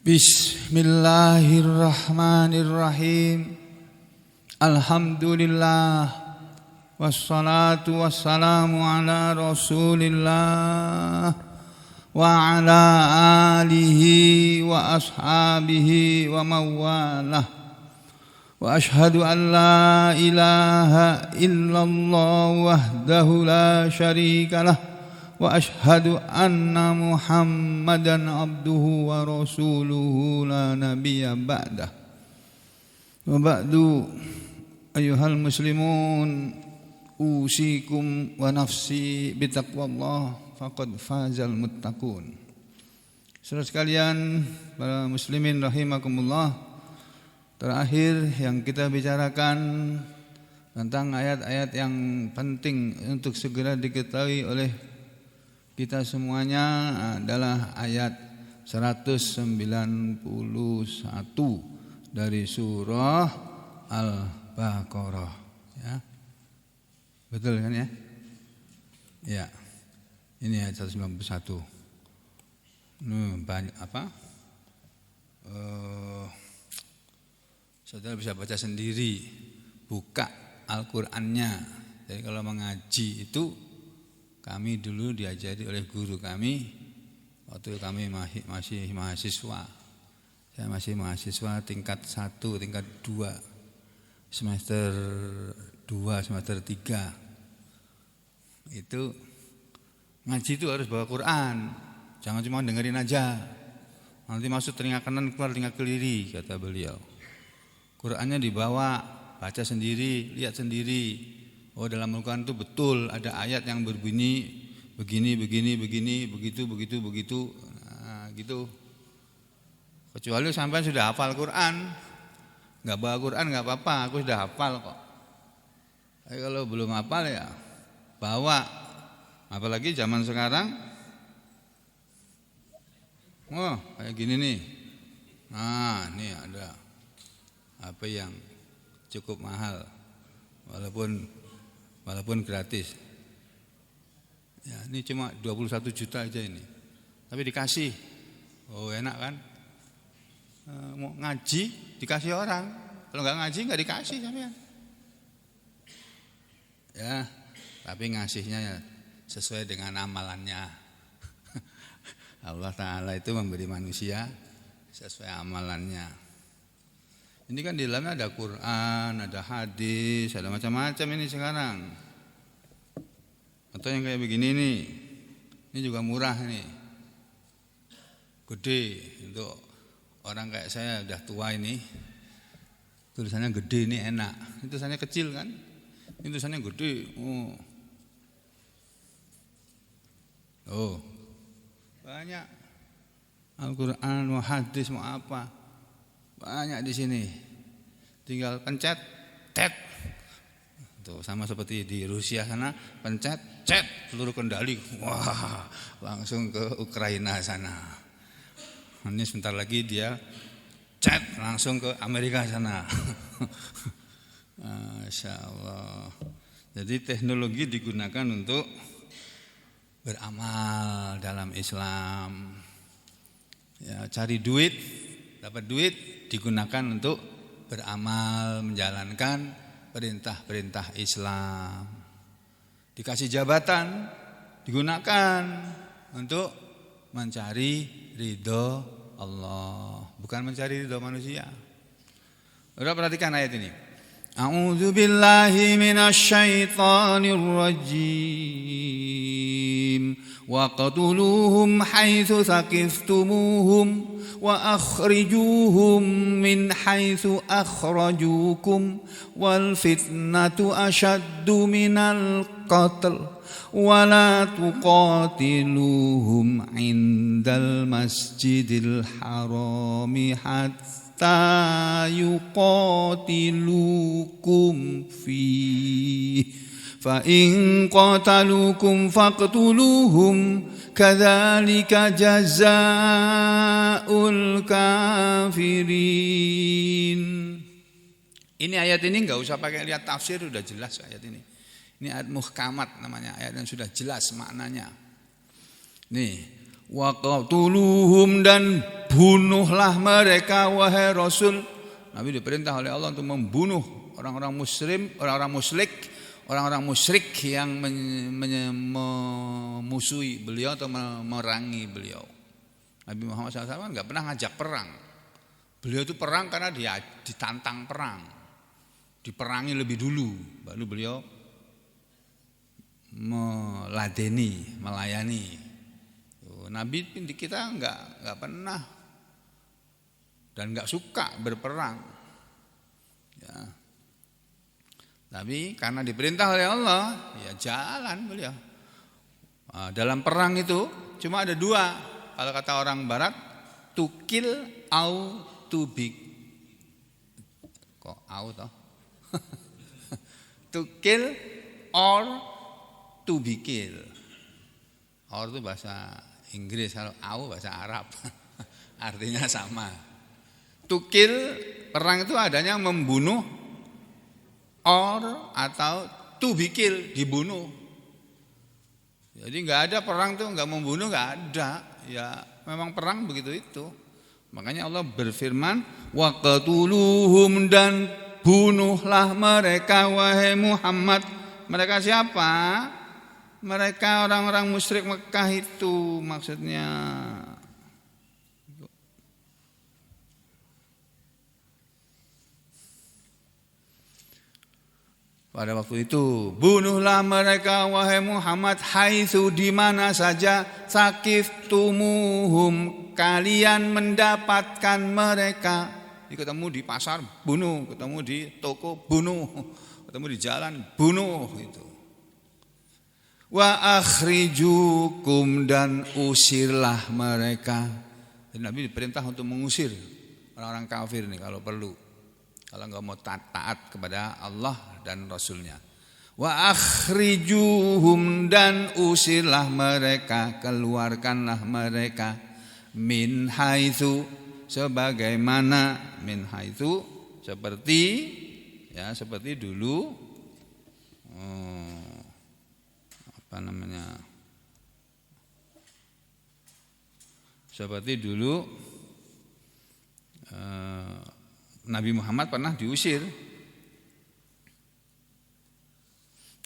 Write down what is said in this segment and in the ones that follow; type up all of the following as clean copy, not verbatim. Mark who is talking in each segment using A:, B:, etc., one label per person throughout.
A: Bismillahirrahmanirrahim. Alhamdulillah. Wassalatu wassalamu ala Rasulillah wa ala alihi wa ashabihi wa mawalah. Wa ashhadu an la ilaha illallah wahdahu la syarika lah. Wa ashhadu anna Muhammadan abduhu wa rasuluhu la nabiyya ba'dah. Wa ba'du ayyuhal muslimun usikum wa nafsi bitaqwallah faqad fazal muttaqun. Saudara sekalian, para muslimin rahimakumullah, terakhir yang kita bicarakan tentang ayat-ayat yang penting untuk segera diketahui oleh kita semuanya adalah ayat 191 dari surah Al-Baqarah, ya. Betul kan ya? Ya. Ini ayat 191. Banyak apa? Saudara bisa baca sendiri, buka Al-Qur'annya. Jadi kalau mengaji itu kami dulu diajari oleh guru kami waktu kami masih mahasiswa. Saya masih mahasiswa tingkat 1, tingkat 2, semester 2, semester 3. Itu ngaji itu harus bawa Quran. Jangan cuma dengerin aja. Nanti masuk telinga kanan, keluar telinga kiri, kata beliau. Qurannya dibawa, baca sendiri, lihat sendiri. Oh, dalam Al-Quran itu betul ada ayat yang berbunyi begini, begitu. Nah, gitu. Kecuali sampai sudah hafal Quran, nggak bawa Quran nggak apa-apa, aku sudah hafal kok. Tapi kalau belum hafal ya bawa, apalagi zaman sekarang. Oh, kayak gini nih. Nah, ini ada apa yang cukup mahal, walaupun gratis. Ya, ini cuma 21 juta aja ini. Tapi dikasih. Oh, enak kan? Mau ngaji dikasih orang. Kalau enggak ngaji enggak dikasih sampean. Ya, tapi ngasihnya sesuai dengan amalannya. Allah Ta'ala itu memberi manusia sesuai amalannya. Ini kan di dalamnya ada Quran, ada hadis, ada macam-macam ini sekarang. Atau yang kayak begini nih, ini juga murah nih, gede untuk orang kayak saya udah tua ini. Tulisannya gede ini enak, ini tulisannya kecil kan, ini tulisannya gede. Oh, banyak Al-Quran, mau hadis, mau apa, banyak di sini. Tinggal pencet, tet. Tuh, sama seperti di Rusia sana, pencet, cet, peluru kendali. Wah, langsung ke Ukraina sana. Ini sebentar lagi dia cet, langsung ke Amerika sana. Masya Allah. Jadi teknologi digunakan untuk beramal dalam Islam. Ya, cari duit, dapat duit digunakan untuk beramal, menjalankan perintah-perintah Islam. Dikasih jabatan digunakan untuk mencari ridho Allah, bukan mencari ridho manusia. Udah, perhatikan ayat ini. A'udzu billahi minasyaitonir rajim. Wa qatuluhum haitsu saqiftumuhum wa akhrijuhum min haitsu akhrajukum wal fitnatu ashaddu minal qatl wa la tuqatiluhum indal masjidil harami hatta yuqatilukum fihi fa in qataluukum faqtuluhum kadzalika jazaa'ul kafirin. Ini ayat ini enggak usah pakai lihat tafsir, sudah jelas ayat ini. Ini ayat muhkamat namanya, ayat yang sudah jelas maknanya. Nih, Waqtuluhum, dan bunuhlah mereka wahai Rasul. Nabi diperintah oleh Allah untuk membunuh orang-orang musyrik yang memusuhi beliau atau memerangi beliau. Nabi Muhammad SAW nggak pernah ngajak perang. Beliau itu perang karena dia ditantang perang, diperangi lebih dulu, baru beliau melayani. Nabi kita nggak pernah dan nggak suka berperang. Ya. Tapi karena diperintah oleh Allah, ya jalan beliau. Nah, dalam perang itu cuma ada dua, kalau kata orang Barat, to kill or to be. Kok out toh? To kill or to be kill. Or itu bahasa Inggris, kalau au bahasa Arab. Artinya sama. To kill, perang itu adanya membunuh, or atau to be kill, dibunuh. Jadi nggak ada perang tuh nggak membunuh, nggak ada. Ya memang perang begitu itu. Makanya Allah berfirman, waqtuluhum, dan bunuhlah mereka wahai Muhammad. Mereka siapa? Mereka orang-orang musyrik Mekah itu maksudnya. Pada waktu itu bunuhlah mereka wahai Muhammad haitsu, di mana saja, saqiftumuhum, kalian mendapatkan mereka. Ketemu di pasar bunuh, ketemu di toko bunuh, ketemu di jalan bunuh itu. Wa akhrijukum, dan usirlah mereka. Jadi Nabi diperintah untuk mengusir orang-orang kafir nih kalau perlu, kalau enggak mau taat kepada Allah dan Rasulnya. Wa akhrijuhum, dan usirlah mereka, keluarkanlah mereka, min haitsu, sebagaimana, min haitsu seperti, ya seperti dulu seperti dulu Nabi Muhammad pernah diusir.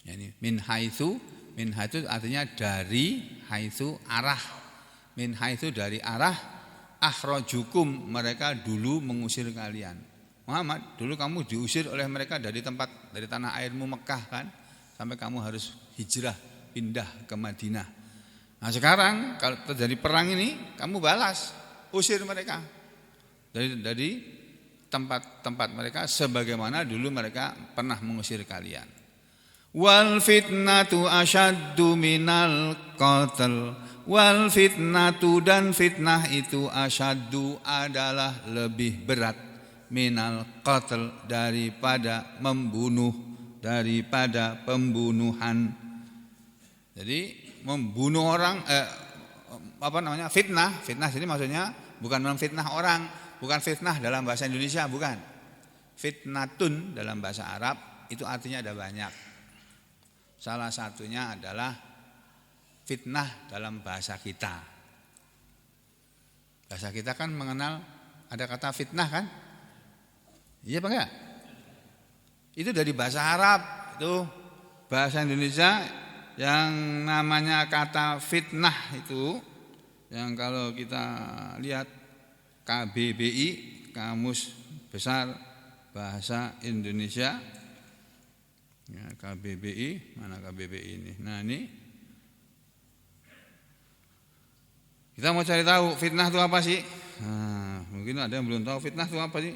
A: Yani min haitsu artinya dari, haitsu arah, min haitsu dari arah, akhrajukum, mereka dulu mengusir kalian. Muhammad, dulu kamu diusir oleh mereka dari tempat, dari tanah airmu Mekah kan, sampai kamu harus hijrah pindah ke Madinah. Nah sekarang kalau terjadi perang ini, kamu balas, usir mereka dari tempat-tempat mereka, sebagaimana dulu mereka pernah mengusir kalian. Wal fitnatu asyaddu minal qatl, wal fitnatu, dan fitnah itu asyaddu adalah lebih berat, minal qatl, daripada membunuh, daripada pembunuhan. Jadi membunuh orang, fitnah jadi maksudnya bukan memfitnah orang, bukan fitnah dalam bahasa Indonesia, bukan. Fitnatun dalam bahasa Arab itu artinya ada banyak. Salah satunya adalah fitnah dalam bahasa kita. Bahasa kita kan mengenal ada kata fitnah kan? Iya apa enggak? Itu dari bahasa Arab, itu bahasa Indonesia yang namanya kata fitnah itu, yang kalau kita lihat KBBI, Kamus Besar Bahasa Indonesia, ya, KBBI, mana KBBI ini? Nah ini kita mau cari tahu fitnah itu apa sih? Nah, mungkin ada yang belum tahu fitnah itu apa sih?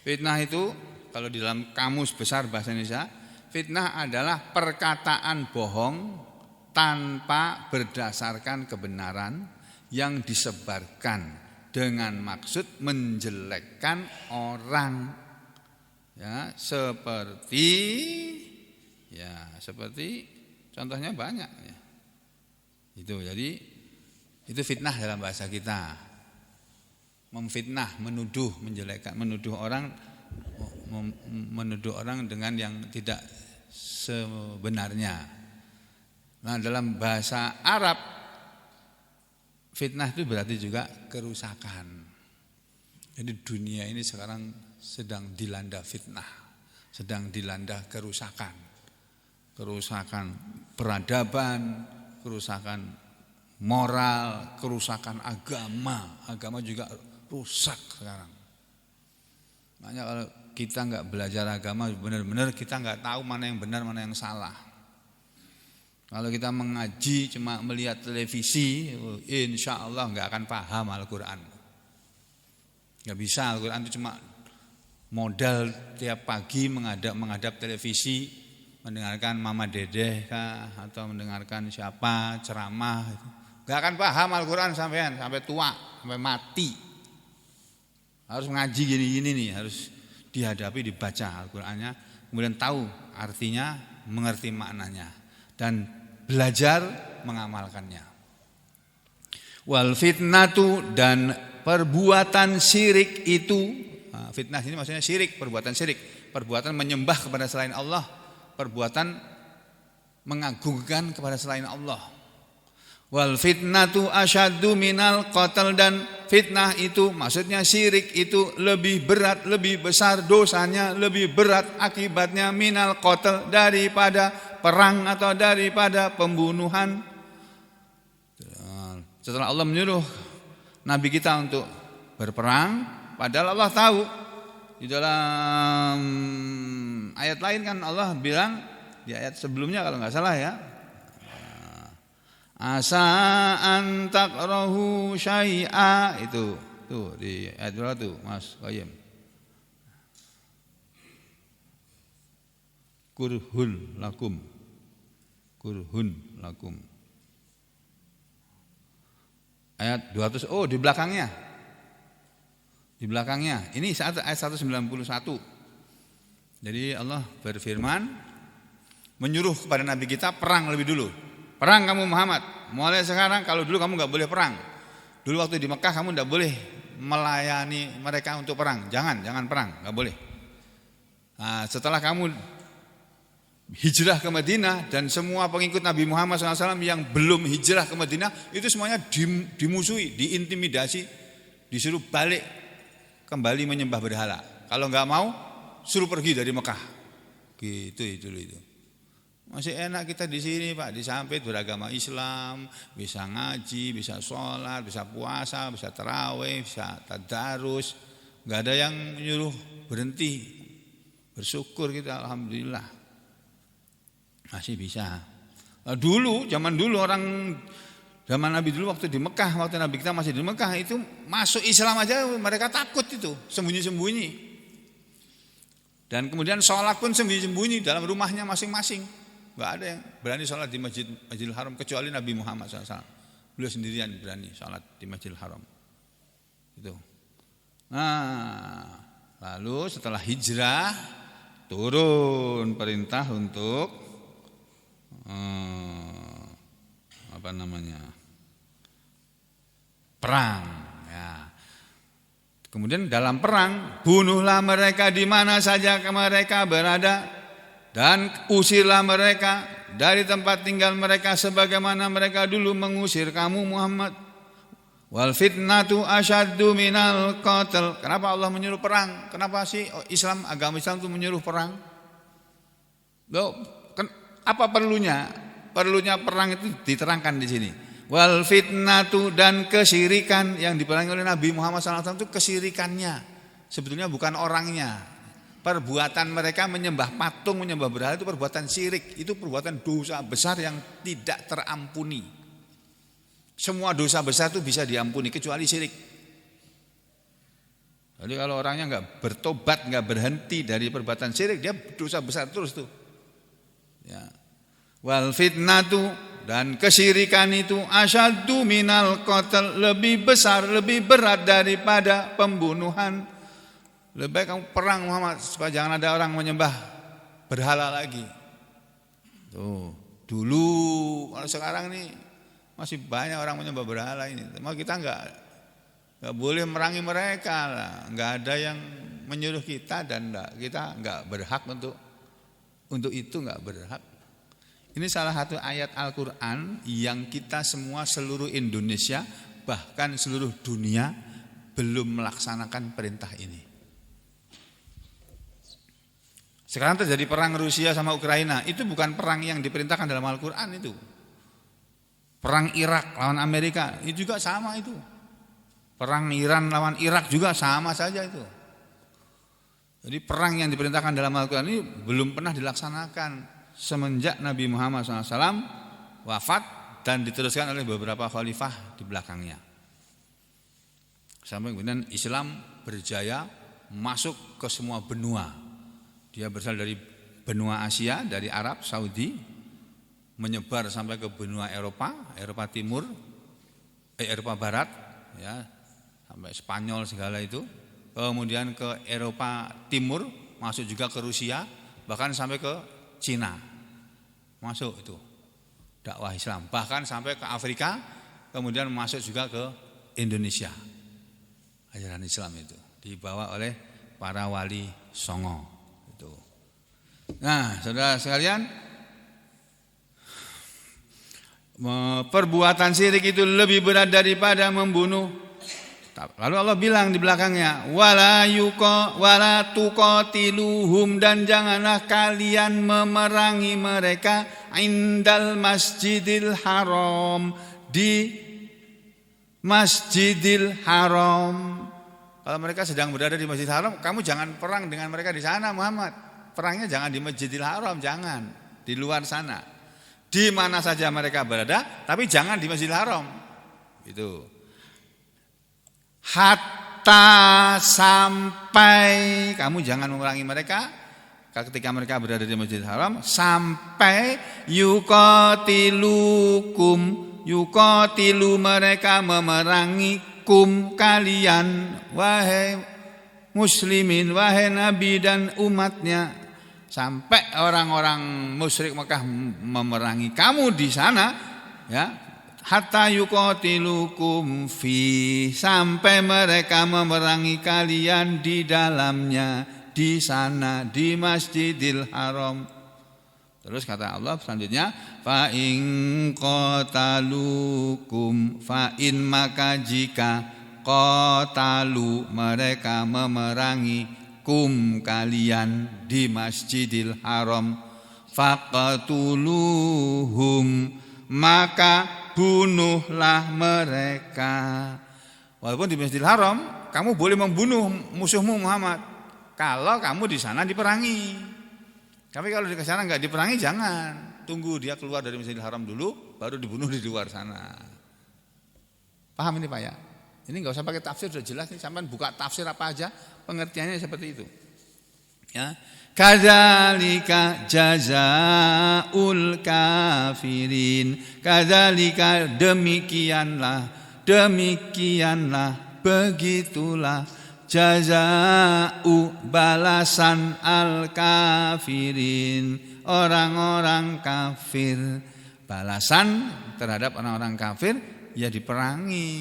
A: Fitnah itu kalau di dalam Kamus Besar Bahasa Indonesia, fitnah adalah perkataan bohong tanpa berdasarkan kebenaran yang disebarkan dengan maksud menjelekkan orang. Ya, seperti contohnya banyak ya. Itu jadi itu fitnah dalam bahasa kita. Memfitnah, menuduh, menjelekkan, menuduh orang dengan yang tidak sebenarnya. Nah, dalam bahasa Arab fitnah itu berarti juga kerusakan. Jadi dunia ini sekarang sedang dilanda fitnah, sedang dilanda kerusakan. Kerusakan peradaban, kerusakan moral, kerusakan agama. Agama juga rusak sekarang. Makanya kalau kita nggak belajar agama benar-benar kita nggak tahu mana yang benar, mana yang salah. Kalau kita mengaji cuma melihat televisi, insya Allah nggak akan paham Al-Quran. Nggak bisa, Al-Quran itu cuma modal tiap pagi menghadap televisi, mendengarkan Mama Dedeh kah, atau mendengarkan siapa ceramah. Nggak akan paham Al-Quran sampai tua, sampai mati. Harus ngaji gini-gini nih, harus dihadapi, dibaca Al-Qurannya, kemudian tahu artinya, mengerti maknanya, dan belajar mengamalkannya. Wal fitnatu, dan perbuatan syirik itu, fitnah ini maksudnya syirik, perbuatan syirik, perbuatan menyembah kepada selain Allah, perbuatan mengagungkan kepada selain Allah. Wal fitnatu asyaddu minal qatl, dan fitnah itu maksudnya syirik itu lebih berat, lebih besar dosanya, lebih berat akibatnya minal qatl, daripada perang atau daripada pembunuhan. Setelah Allah menyuruh Nabi kita untuk berperang, padahal Allah tahu di dalam ayat lain kan Allah bilang di ayat sebelumnya kalau nggak salah ya, asa an takrahu syai'a, itu tuh di ayat berapa tuh Mas Qayyim? Kurhun lakum ayat 200. Oh, di belakangnya ini ayat 191. Jadi Allah berfirman menyuruh kepada Nabi kita perang lebih dulu. Perang kamu Muhammad, mulai sekarang. Kalau dulu kamu gak boleh perang, dulu waktu di Mekah kamu gak boleh melayani mereka untuk perang, jangan perang, gak boleh. Nah, setelah kamu hijrah ke Madinah, dan semua pengikut Nabi Muhammad SAW yang belum hijrah ke Madinah itu semuanya dimusuhi, diintimidasi, disuruh balik kembali menyembah berhala. Kalau nggak mau, suruh pergi dari Mekah. Gitu itu. Masih enak kita di sini Pak, di Sampit beragama Islam, bisa ngaji, bisa sholat, bisa puasa, bisa tarawih, bisa tadarus. Nggak ada yang menyuruh berhenti. Bersyukur kita, alhamdulillah. Masih bisa. Zaman dulu zaman Nabi dulu waktu di Mekah, waktu Nabi kita masih di Mekah itu masuk Islam aja mereka takut itu, sembunyi-sembunyi. Dan kemudian sholat pun sembunyi-sembunyi dalam rumahnya masing-masing. Enggak ada yang berani sholat di Masjidil Haram kecuali Nabi Muhammad SAW. Beliau sendirian berani sholat di Masjidil Haram. Itu. Nah, lalu setelah hijrah turun perintah untuk perang. Ya. Kemudian dalam perang bunuhlah mereka di mana saja mereka berada, dan usirlah mereka dari tempat tinggal mereka sebagaimana mereka dulu mengusir kamu Muhammad. Wal fitnatu asyaddu minal qatl. Kenapa Allah menyuruh perang? Kenapa sih agama Islam itu menyuruh perang? Loh, apa perlunya? Perlunya perang itu diterangkan di sini. Wal fitnatu, dan kesyirikan yang diperangi oleh Nabi Muhammad SAW itu kesyirikannya. Sebetulnya bukan orangnya. Perbuatan mereka menyembah patung, menyembah berhala itu perbuatan syirik. Itu perbuatan dosa besar yang tidak terampuni. Semua dosa besar itu bisa diampuni kecuali syirik. Jadi kalau orangnya enggak bertobat, enggak berhenti dari perbuatan syirik, dia dosa besar terus tuh. Ya. Wal fitnatu, dan kesyirikan itu asyaddu minal qatl, lebih besar, lebih berat daripada pembunuhan. Lebih baik kamu perang Muhammad supaya jangan ada orang menyembah berhala lagi. Tuh, dulu, kalau sekarang nih masih banyak orang menyembah berhala ini. Cuma kita enggak boleh merangi mereka lah. Enggak ada yang menyuruh kita, dan kita enggak berhak untuk itu, enggak berhak. Ini salah satu ayat Al-Quran yang kita semua seluruh Indonesia bahkan seluruh dunia belum melaksanakan perintah ini. Sekarang terjadi perang Rusia sama Ukraina, itu bukan perang yang diperintahkan dalam Al-Quran itu. Perang Irak lawan Amerika, itu juga sama itu. Perang Iran lawan Irak juga sama saja itu. Jadi perang yang diperintahkan dalam Al-Quran ini belum pernah dilaksanakan semenjak Nabi Muhammad SAW wafat dan diteruskan oleh beberapa khalifah di belakangnya. Sampai kemudian Islam berjaya masuk ke semua benua. Dia berasal dari benua Asia, dari Arab, Saudi, menyebar sampai ke benua Eropa, Eropa Timur, Eropa Barat, ya, sampai Spanyol segala itu. Kemudian ke Eropa Timur, masuk juga ke Rusia, bahkan sampai ke Cina. Masuk itu dakwah Islam, bahkan sampai ke Afrika, kemudian masuk juga ke Indonesia. Ajaran Islam itu dibawa oleh para wali songo itu. Nah, saudara sekalian, perbuatan syirik itu lebih berat daripada membunuh. Lalu Allah bilang di belakangnya, wala tuqatiluhum, dan janganlah kalian memerangi mereka indal masjidil haram, di Masjidil Haram. Kalau mereka sedang berada di Masjidil Haram, kamu jangan perang dengan mereka di sana, Muhammad. Perangnya jangan di Masjidil Haram, jangan di luar sana. Di mana saja mereka berada, tapi jangan di Masjidil Haram. Itu. Hatta, sampai, kamu jangan memerangi mereka ketika mereka berada di Masjidil Haram, sampai yuqatilu, mereka memerangi kum, kalian, wahai muslimin, wahai Nabi dan umatnya. Sampai orang-orang musyrik Mekah memerangi kamu di sana, ya, hatta yuqatilukum fi, sampai mereka memerangi kalian di dalamnya, di sana, di Masjidil Haram. Terus kata Allah selanjutnya, fa in qatalukum, fa in, maka jika qatalu, mereka memerangi kum, kalian di Masjidil Haram, faqatuluhum, maka bunuhlah mereka. Walaupun di Masjidil Haram kamu boleh membunuh musuhmu Muhammad kalau kamu di sana diperangi. Tapi kalau di sana enggak diperangi, jangan. Tunggu dia keluar dari Masjidil Haram dulu, baru dibunuh di luar sana. Paham ini Pak ya? Ini enggak usah pakai tafsir, sudah jelas nih. Sampai buka tafsir apa aja, pengertiannya seperti itu. Ya. Kadzalika jazaul kafirin. Kadzalika, demikianlah, begitulah jaza'u, balasan al-kafirin, orang-orang kafir. Balasan terhadap orang-orang kafir ya diperangi.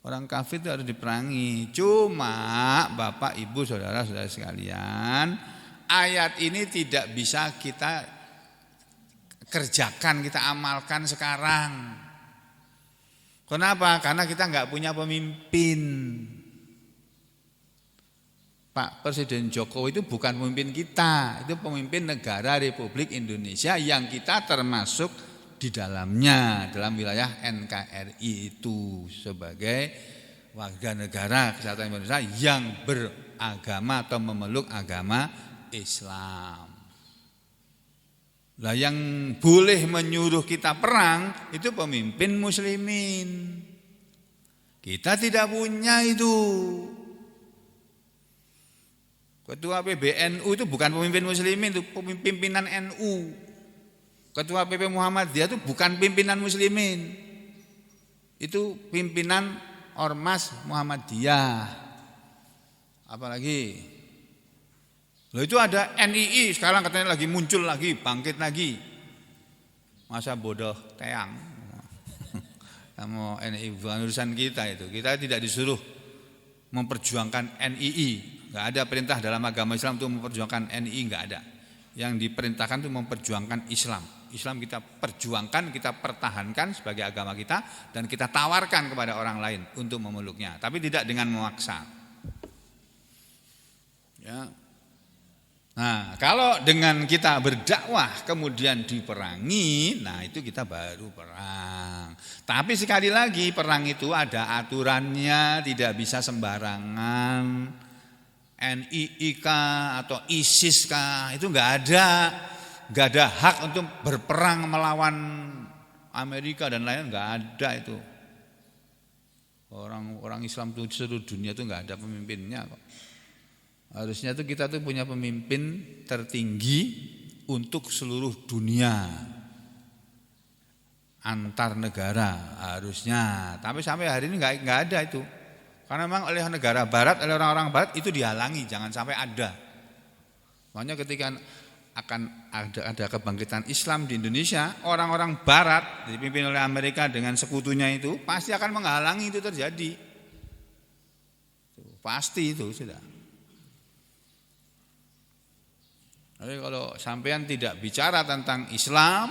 A: Orang kafir itu harus diperangi. Cuma Bapak Ibu saudara-saudara sekalian, ayat ini tidak bisa kita kerjakan, kita amalkan sekarang. Kenapa? Karena kita enggak punya pemimpin. Pak Presiden Jokowi itu bukan pemimpin kita, itu pemimpin negara Republik Indonesia yang kita termasuk di dalamnya, dalam wilayah NKRI itu, sebagai warga negara kesatuan Indonesia yang beragama atau memeluk agama Islam. Lah yang boleh menyuruh kita perang itu pemimpin muslimin. Kita tidak punya itu. Ketua PBNU itu bukan pemimpin muslimin, itu pimpinan NU. Ketua PP Muhammadiyah itu bukan pimpinan muslimin. Itu pimpinan Ormas Muhammadiyah. Apalagi? Loh, itu ada NII, sekarang katanya lagi muncul lagi, bangkit lagi. Masa bodoh teang. Kamu NII bukan urusan kita itu. Kita tidak disuruh memperjuangkan NII. Enggak ada perintah dalam agama Islam untuk memperjuangkan NII, enggak ada. Yang diperintahkan itu memperjuangkan Islam. Islam kita perjuangkan, kita pertahankan sebagai agama kita dan kita tawarkan kepada orang lain untuk memeluknya, tapi tidak dengan memaksa. Ya. Nah, kalau dengan kita berdakwah kemudian diperangi, nah itu kita baru perang. Tapi sekali lagi perang itu ada aturannya, tidak bisa sembarangan. NII atau ISIS itu nggak ada hak untuk berperang melawan Amerika dan lain, nggak ada itu. Orang Islam itu seluruh dunia itu nggak ada pemimpinnya kok. Harusnya itu kita tuh punya pemimpin tertinggi untuk seluruh dunia, antar negara harusnya. Tapi sampai hari ini nggak ada itu. Karena memang oleh negara barat, oleh orang-orang barat itu dihalangi, jangan sampai ada. Makanya ketika akan ada kebangkitan Islam di Indonesia, orang-orang barat dipimpin oleh Amerika dengan sekutunya itu pasti akan menghalangi itu terjadi. Pasti itu sudah. Jadi kalau sampean tidak bicara tentang Islam,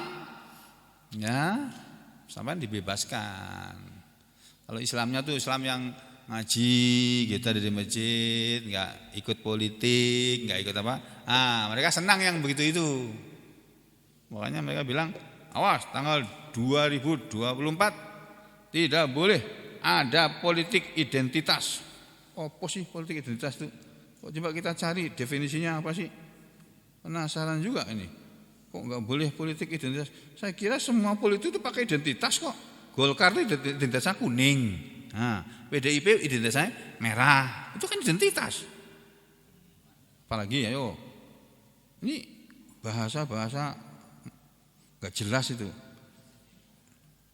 A: ya sampean dibebaskan. Kalau Islamnya tuh Islam yang ngaji, kita dari masjid, nggak ikut politik, nggak ikut apa. Mereka senang yang begitu itu. Makanya mereka bilang, awas tanggal 2024 tidak boleh ada politik identitas. Apa sih politik identitas itu? Coba kita cari definisinya apa sih? Penasaran juga ini. Kok nggak boleh politik identitas? Saya kira semua politik itu pakai identitas kok. Golkar itu identitasnya kuning. PDIP identitasnya merah. Itu kan identitas. Apalagi ayo. Ini bahasa-bahasa enggak jelas itu.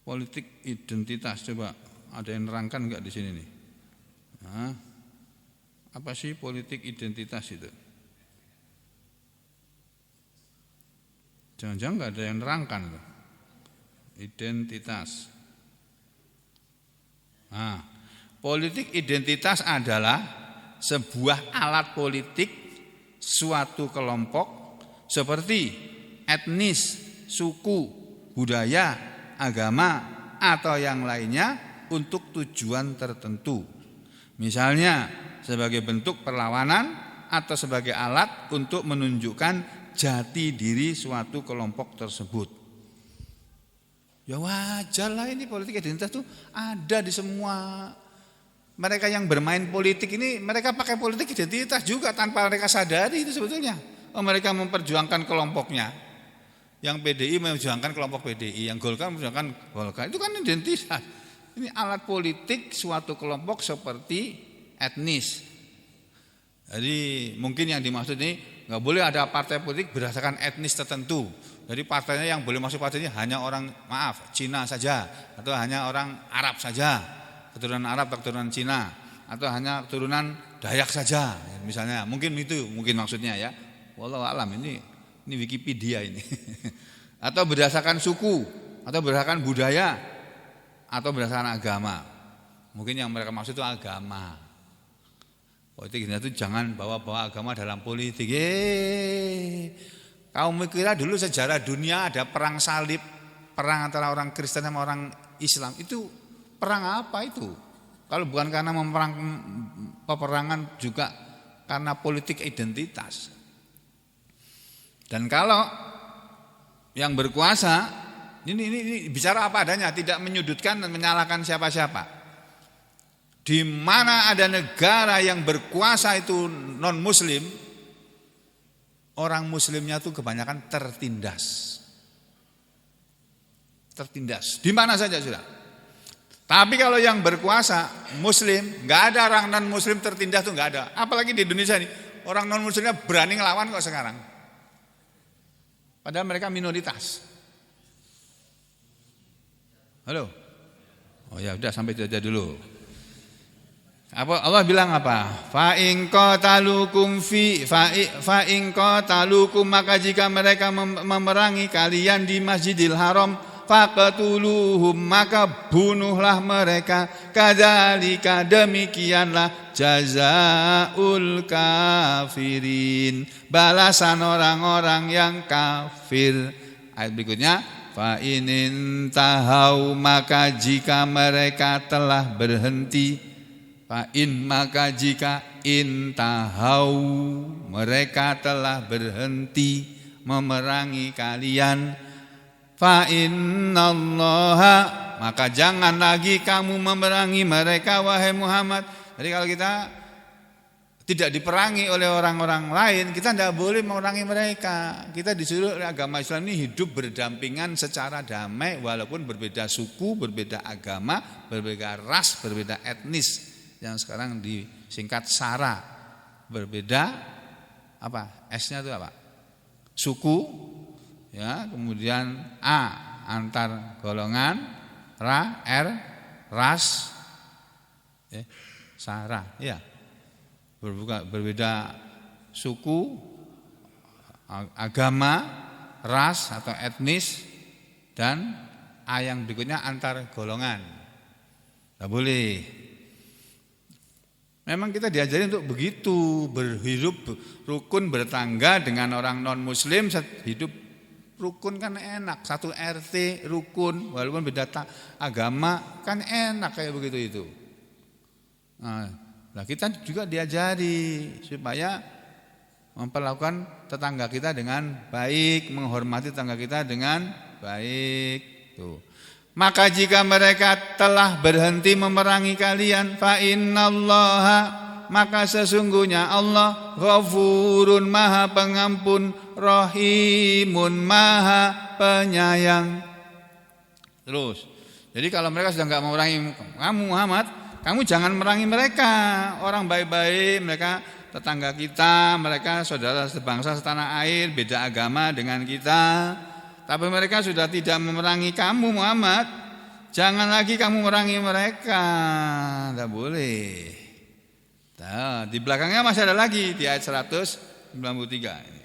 A: Politik identitas, coba ada yang nerangkan enggak di sini nih? Apa sih politik identitas itu? Jangan-jangan enggak ada yang nerangkan loh. Identitas. Politik identitas adalah sebuah alat politik suatu kelompok seperti etnis, suku, budaya, agama, atau yang lainnya untuk tujuan tertentu. Misalnya sebagai bentuk perlawanan atau sebagai alat untuk menunjukkan jati diri suatu kelompok tersebut. Ya wajar lah, ini politik identitas tuh ada di semua. Mereka yang bermain politik ini, mereka pakai politik identitas juga tanpa mereka sadari itu sebetulnya. Mereka memperjuangkan kelompoknya. Yang PDI memperjuangkan kelompok PDI, yang Golkar memperjuangkan Golkar. Itu kan identitas. Ini alat politik suatu kelompok seperti etnis. Jadi mungkin yang dimaksud ini nggak boleh ada partai politik berdasarkan etnis tertentu. Jadi partainya yang boleh masuk partainya hanya orang Cina saja, atau hanya orang Arab saja, keturunan Arab atau keturunan Cina, atau hanya keturunan Dayak saja, misalnya. Mungkin itu maksudnya ya. Wallahu alam, ini Wikipedia ini. Atau berdasarkan suku, atau berdasarkan budaya, atau berdasarkan agama. Mungkin yang mereka maksud itu agama. Politik itu jangan bawa-bawa agama dalam politik. Kamu kira dulu sejarah dunia ada perang salib, perang antara orang Kristen sama orang Islam. Itu perang apa itu? Kalau bukan karena peperangan juga karena politik identitas. Dan kalau yang berkuasa ini bicara apa adanya, tidak menyudutkan dan menyalahkan siapa-siapa. Di mana ada negara yang berkuasa itu non muslim, orang muslimnya tuh kebanyakan tertindas. Di mana saja sudah. Tapi kalau yang berkuasa muslim, nggak ada orang non muslim tertindas tuh nggak ada. Apalagi di Indonesia ini, orang non muslimnya berani ngelawan kok sekarang. Padahal mereka minoritas. Halo. Oh ya udah, sampai itu aja dulu. Apa Allah bilang apa? Fa in qatalukum maka jika mereka memerangi kalian di Masjidil Haram, faqtuluhum maka bunuhlah mereka. Kadzalika demikianlah jazaul kafirin, balasan orang-orang yang kafir. Ayat berikutnya, fa inin tahau, maka jika mereka telah berhenti, fa in maka jika intahau mereka telah berhenti memerangi kalian, fa innallaha, maka jangan lagi kamu memerangi mereka wahai Muhammad. Jadi kalau kita tidak diperangi oleh orang-orang lain, kita tidak boleh memerangi mereka. Kita disuruh oleh agama Islam ini hidup berdampingan secara damai, walaupun berbeda suku, berbeda agama, berbeda ras, berbeda etnis, yang sekarang disingkat SARA. Berbeda apa? S-nya itu apa? Suku, ya, kemudian A antar golongan, ras, SARA, ya. Berbeda suku, agama, ras atau etnis, dan A yang berikutnya antar golongan. Tidak boleh. Memang kita diajari untuk begitu, berhidup rukun bertangga dengan orang non muslim, hidup rukun kan enak, satu RT rukun, walaupun beda agama kan enak kayak begitu itu. Nah, kita juga diajari supaya memperlakukan tetangga kita dengan baik, menghormati tetangga kita dengan baik. Tuh. Maka jika mereka telah berhenti memerangi kalian, fa innallaha, maka sesungguhnya Allah Ghafurun, Maha Pengampun, Rahimun, Maha Penyayang. Terus, jadi kalau mereka sudah enggak memerangi kamu Muhammad, kamu jangan merangi mereka. Orang baik-baik, mereka tetangga kita, mereka saudara sebangsa setanah air, beda agama dengan kita. Tapi mereka sudah tidak memerangi kamu Muhammad, jangan lagi kamu merangi mereka. Tidak boleh. Nah, di belakangnya masih ada lagi di ayat 193 ini.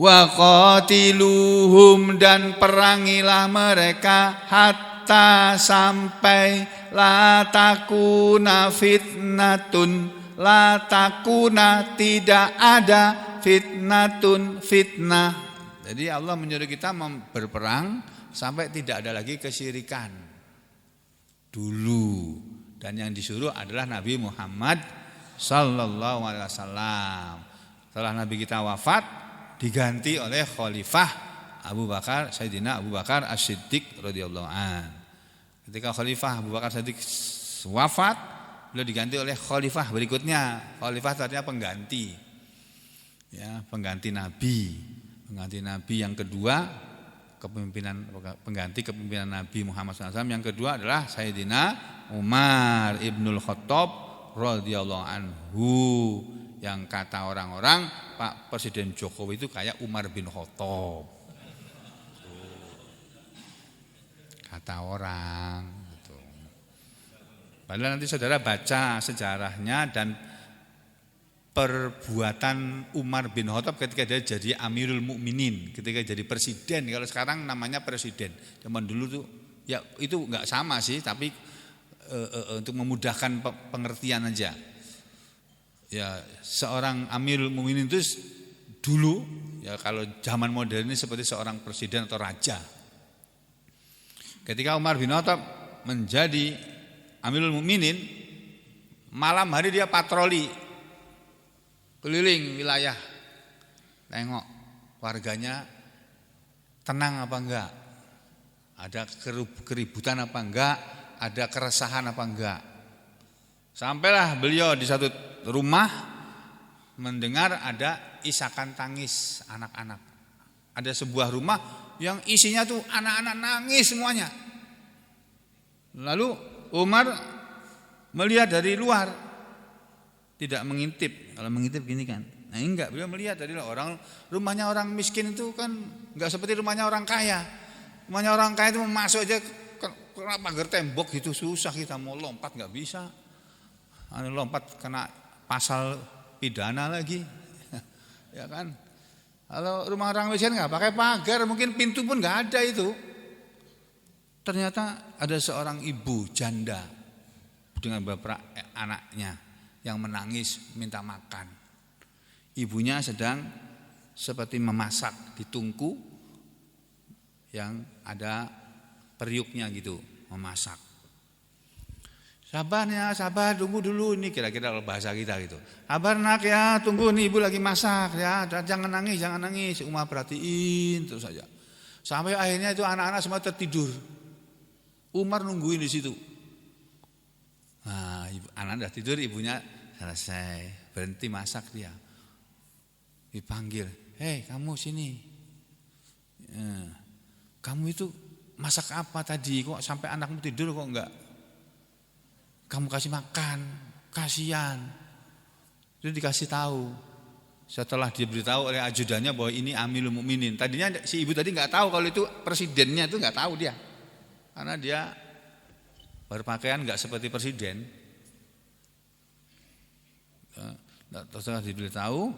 A: Wa qatiluhum, dan perangilah mereka, hatta sampai la takuna fitnatun, la takuna tidak ada, fitnatun fitnah. Jadi Allah menyuruh kita berperang sampai tidak ada lagi kesyirikan dulu, dan yang disuruh adalah Nabi Muhammad sallallahu alaihi wasallam. Setelah Nabi kita wafat, diganti oleh Khalifah Abu Bakar, Sayyidina Abu Bakar As-Siddiq radhiyallahu an. Ketika Khalifah Abu Bakar As-Siddiq wafat, beliau diganti oleh Khalifah berikutnya. Khalifah itu artinya pengganti, ya, pengganti Nabi. Pengganti Nabi yang kedua, pengganti kepemimpinan Nabi Muhammad SAW yang kedua adalah Sayyidina Umar Ibnul Khattab radhiyallahu anhu, yang kata orang-orang Pak Presiden Jokowi itu kayak Umar bin Khattab, kata orang gitu. Padahal nanti saudara baca sejarahnya dan perbuatan Umar bin Khattab ketika dia jadi Amirul Mukminin, ketika jadi presiden. Kalau sekarang namanya presiden, zaman dulu tuh ya itu enggak sama sih, tapi untuk memudahkan pengertian aja. Ya, seorang Amirul Mukminin itu dulu ya kalau zaman modern ini seperti seorang presiden atau raja. Ketika Umar bin Khattab menjadi Amirul Mukminin, malam hari dia patroli keliling wilayah, tengok warganya tenang apa enggak, ada keributan apa enggak, ada keresahan apa enggak. Sampailah beliau di satu rumah mendengar ada isakan tangis anak-anak. Ada sebuah rumah yang isinya tuh anak-anak nangis semuanya. Lalu Umar melihat dari luar, tidak mengintip. Kalau mengintip gini kan, nah enggak, beliau melihat dari rumahnya orang miskin itu kan enggak seperti rumahnya orang kaya. Rumahnya orang kaya itu masuk aja kena pagar tembok gitu, susah, kita mau lompat enggak bisa. Lompat kena pasal pidana lagi. Ya kan? Kalau rumah orang miskin enggak pakai pagar, mungkin pintu pun enggak ada itu. Ternyata ada seorang ibu janda dengan beberapa anaknya yang menangis minta makan. Ibunya sedang seperti memasak di tungku yang ada periuknya gitu, memasak. Sabar ya, sabar, tunggu dulu, ini kira-kira bahasa kita gitu. Sabar nak ya, tunggu nih ibu lagi masak ya, jangan nangis, jangan nangis. Umar perhatiin terus saja. Sampai akhirnya itu anak-anak semua tertidur. Umar nungguin di situ. Nah, anak udah tidur, ibunya selesai, berhenti masak dia. Dipanggil, hei kamu sini. Kamu itu masak apa tadi? Kok sampai anakmu tidur kok enggak? Kamu kasih makan, kasihan. Itu dikasih tahu. Setelah diberitahu oleh ajudannya bahwa ini Amirul Mukminin. Tadinya si ibu tadi enggak tahu kalau itu presidennya, itu enggak tahu dia. Karena dia berpakaian enggak seperti presiden. Setelah diberitahu,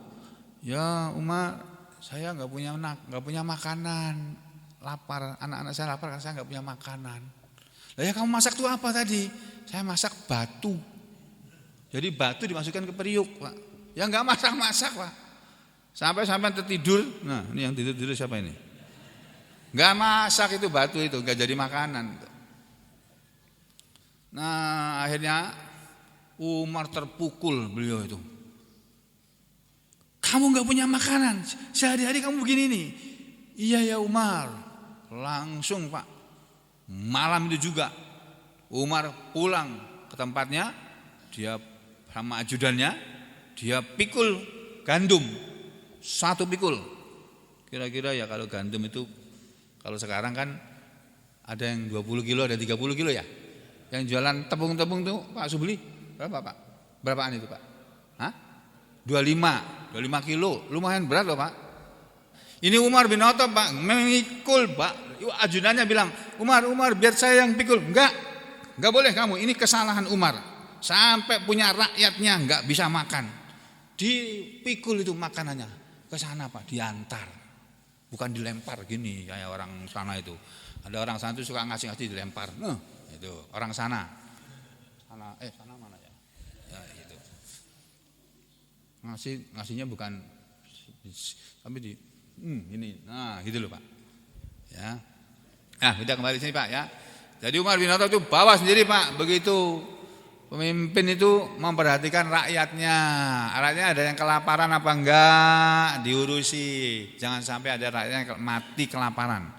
A: ya Umar, saya enggak punya anak, enggak punya makanan, lapar, anak-anak saya lapar karena saya enggak punya makanan. Lah ya kamu masak tuh apa tadi? Saya masak batu. Jadi batu dimasukkan ke periuk, Pak. Ya enggak masak-masak, Pak. Sampai tertidur. Nah, ini yang tidur siapa ini? Enggak masak itu batu itu, enggak jadi makanan. Nah, akhirnya Umar terpukul beliau itu. Kamu enggak punya makanan, sehari-hari kamu begini nih. Iya ya Umar. Langsung Pak. Malam itu juga Umar pulang ke tempatnya, dia sama ajudannya, dia pikul gandum, 1 pikul. Kira-kira ya kalau gandum itu, kalau sekarang kan ada yang 20 kilo, ada 30 kilo ya. Yang jualan tepung-tepung tuh Pak Subli, berapa Pak? Berapaan itu Pak? Hah? 25 kilo, lumayan berat loh Pak. Ini Umar bin Khattab Pak, memikul Pak. Ajudannya bilang, Umar biar saya yang pikul. Enggak boleh kamu, ini kesalahan Umar. Sampai punya rakyatnya enggak bisa makan. Dipikul itu makanannya. Ke sana Pak, diantar. Bukan dilempar gini kayak orang sana itu. Ada orang sana itu suka ngasih dilempar. Itu orang sana. Sana mana ya? Ya itu. Ngasihnya bukan tapi di ini. Nah, gitu loh Pak. Ya. Nah, kita kembali sini Pak ya. Jadi Umar bin Khattab itu bawa sendiri Pak. Begitu pemimpin itu memperhatikan rakyatnya. Rakyatnya ada yang kelaparan apa enggak, diurusi. Jangan sampai ada rakyat yang mati kelaparan.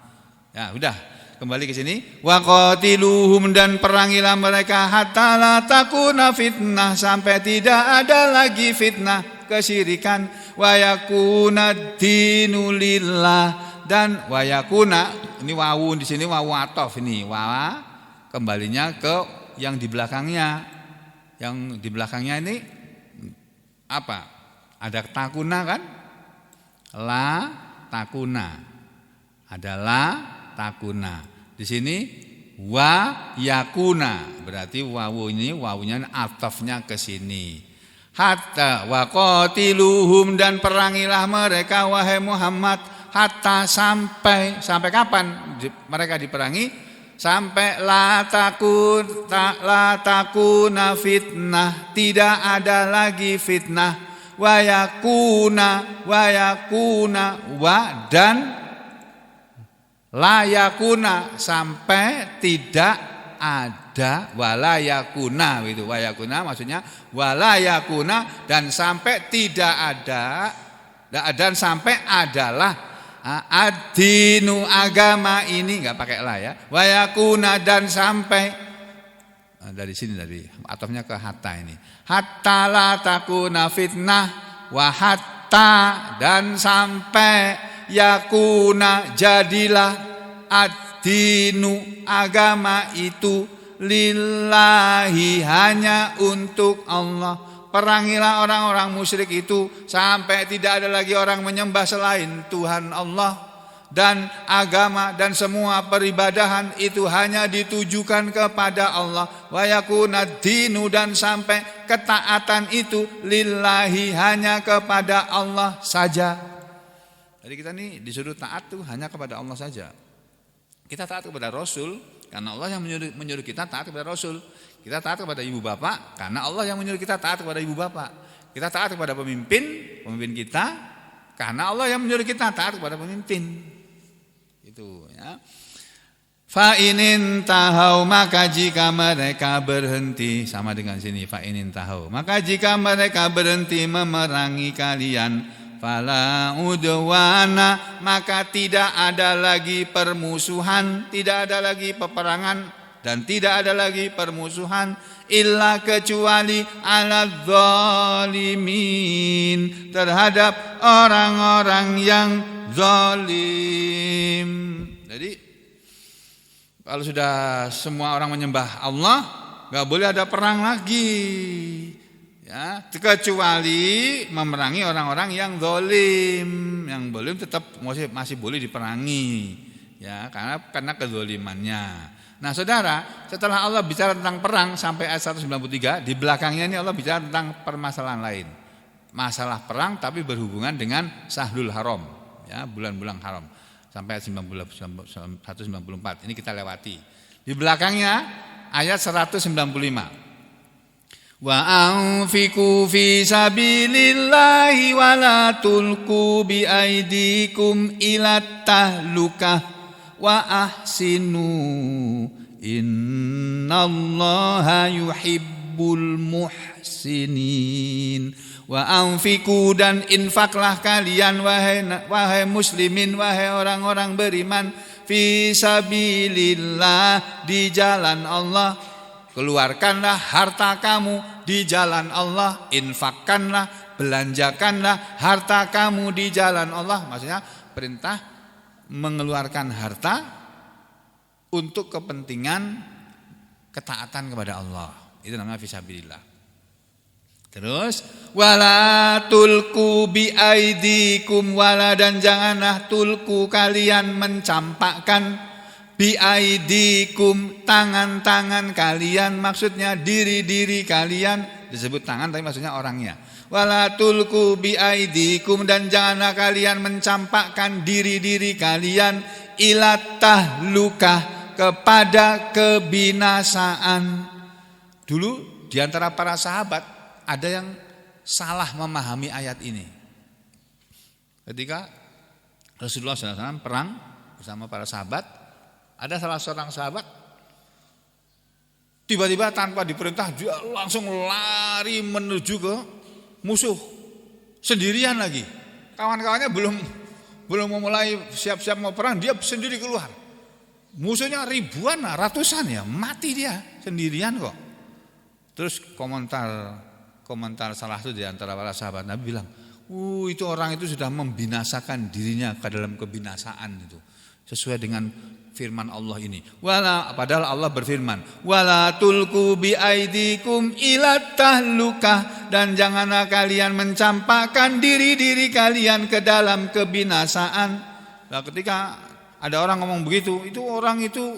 A: Ya, udah. Kembali ke sini. Wa qatiluhum, dan perangilah mereka hatta la takuna fitnah, sampai tidak ada lagi fitnah, kesyirikan. Wa yakuna dinu lillah, dan wa yakuna, ini wawu di sini wawu ataf ini. Wa kembalinya ke yang di belakangnya. Yang di belakangnya ini apa? Ada takuna kan? La takuna. Ada la takuna. Di sini wa yakuna, berarti wawu ini wawunya atafnya ke sini. Hatta wa qatiluhum, dan perangilah mereka wahai Muhammad, hatta sampai kapan mereka diperangi? Sampai la takuna fitnah, tidak ada lagi fitnah. Wa yakuna dan la yakuna, sampai tidak ada. Wala yakuna itu, wa yakuna maksudnya wala yakuna, dan sampai tidak ada, dan sampai adalah ad-dinu, agama ini, enggak pakai la ya. Wa yakuna, dan sampai, dari sini, dari atofnya ke hatta ini. Hatta la takuna fitnah, wa hatta, dan sampai yakuna, jadilah ad-dinu, agama itu lillahi, hanya untuk Allah. Perangilah orang-orang musyrik itu sampai tidak ada lagi orang menyembah selain Tuhan Allah. Dan agama dan semua peribadahan itu hanya ditujukan kepada Allah. Wa yakuna dinu, dan sampai ketaatan itu lillahi, hanya kepada Allah saja. Jadi kita ini disuruh taat tuh hanya kepada Allah saja. Kita taat kepada Rasul karena Allah yang menyuruh kita taat kepada Rasul. Kita taat kepada ibu bapak karena Allah yang menyuruh kita taat kepada ibu bapak. Kita taat kepada pemimpin kita Karena Allah yang menyuruh kita taat kepada pemimpin. Itu ya. Fa inin tahau, maka jika mereka berhenti, sama dengan sini fa inin tahau, maka jika mereka berhenti memerangi kalian, fala udwana, maka tidak ada lagi permusuhan, tidak ada lagi peperangan dan tidak ada lagi permusuhan, illa kecuali ala zalimin, terhadap orang-orang yang zalim. Jadi kalau sudah semua orang menyembah Allah, nggak boleh ada perang lagi, ya, kecuali memerangi orang-orang yang zalim. Yang zalim tetap masih boleh diperangi, ya, karena kezalimannya. Nah, saudara, setelah Allah bicara tentang perang sampai ayat 193, di belakangnya ini Allah bicara tentang permasalahan lain, masalah perang tapi berhubungan dengan Syahrul Haram, ya, bulan-bulan haram. Sampai ayat 194. Ini kita lewati. Di belakangnya ayat 195. Wa anfiqu fi sabilillahi wa la tulqu bi aidikum ila tahlukah wa ahsinu innallaha yuhibbul muhsinin. Wa anfiqu, dan infaklah kalian wahai muslimin, wahai orang-orang beriman, fi sabilillah, di jalan Allah. Keluarkanlah harta kamu di jalan Allah, infakkanlah, belanjakanlah harta kamu di jalan Allah. Maksudnya perintah mengeluarkan harta untuk kepentingan ketaatan kepada Allah. Itu namanya fi sabilillah. Terus wala tulku bi aidikum, wala, dan janganlah tulku kalian mencampakkan, bi aidikum, tangan-tangan kalian, maksudnya diri-diri kalian, disebut tangan tapi maksudnya orangnya. Wala tulku bi aidikum, dan janganlah kalian mencampakkan diri-diri kalian ila tahlukah, kepada kebinasaan. Dulu di antara para sahabat ada yang salah memahami ayat ini. Ketika Rasulullah SAW perang bersama para sahabat, ada salah seorang sahabat tiba-tiba tanpa diperintah dia langsung lari menuju ke musuh sendirian lagi. Kawan-kawannya belum memulai siap-siap mau perang, dia sendiri keluar. Musuhnya ribuan, ratusan, ya, mati dia sendirian kok. Terus komentar salah satu di antara para sahabat Nabi bilang, itu orang itu sudah membinasakan dirinya ke dalam kebinasaan itu. Sesuai dengan firman Allah ini. Padahal Allah berfirman, wala tulku bi aidikum ila tahlukah, dan janganlah kalian mencampakkan diri-diri kalian ke dalam kebinasaan. Nah, ketika ada orang ngomong begitu, itu orang itu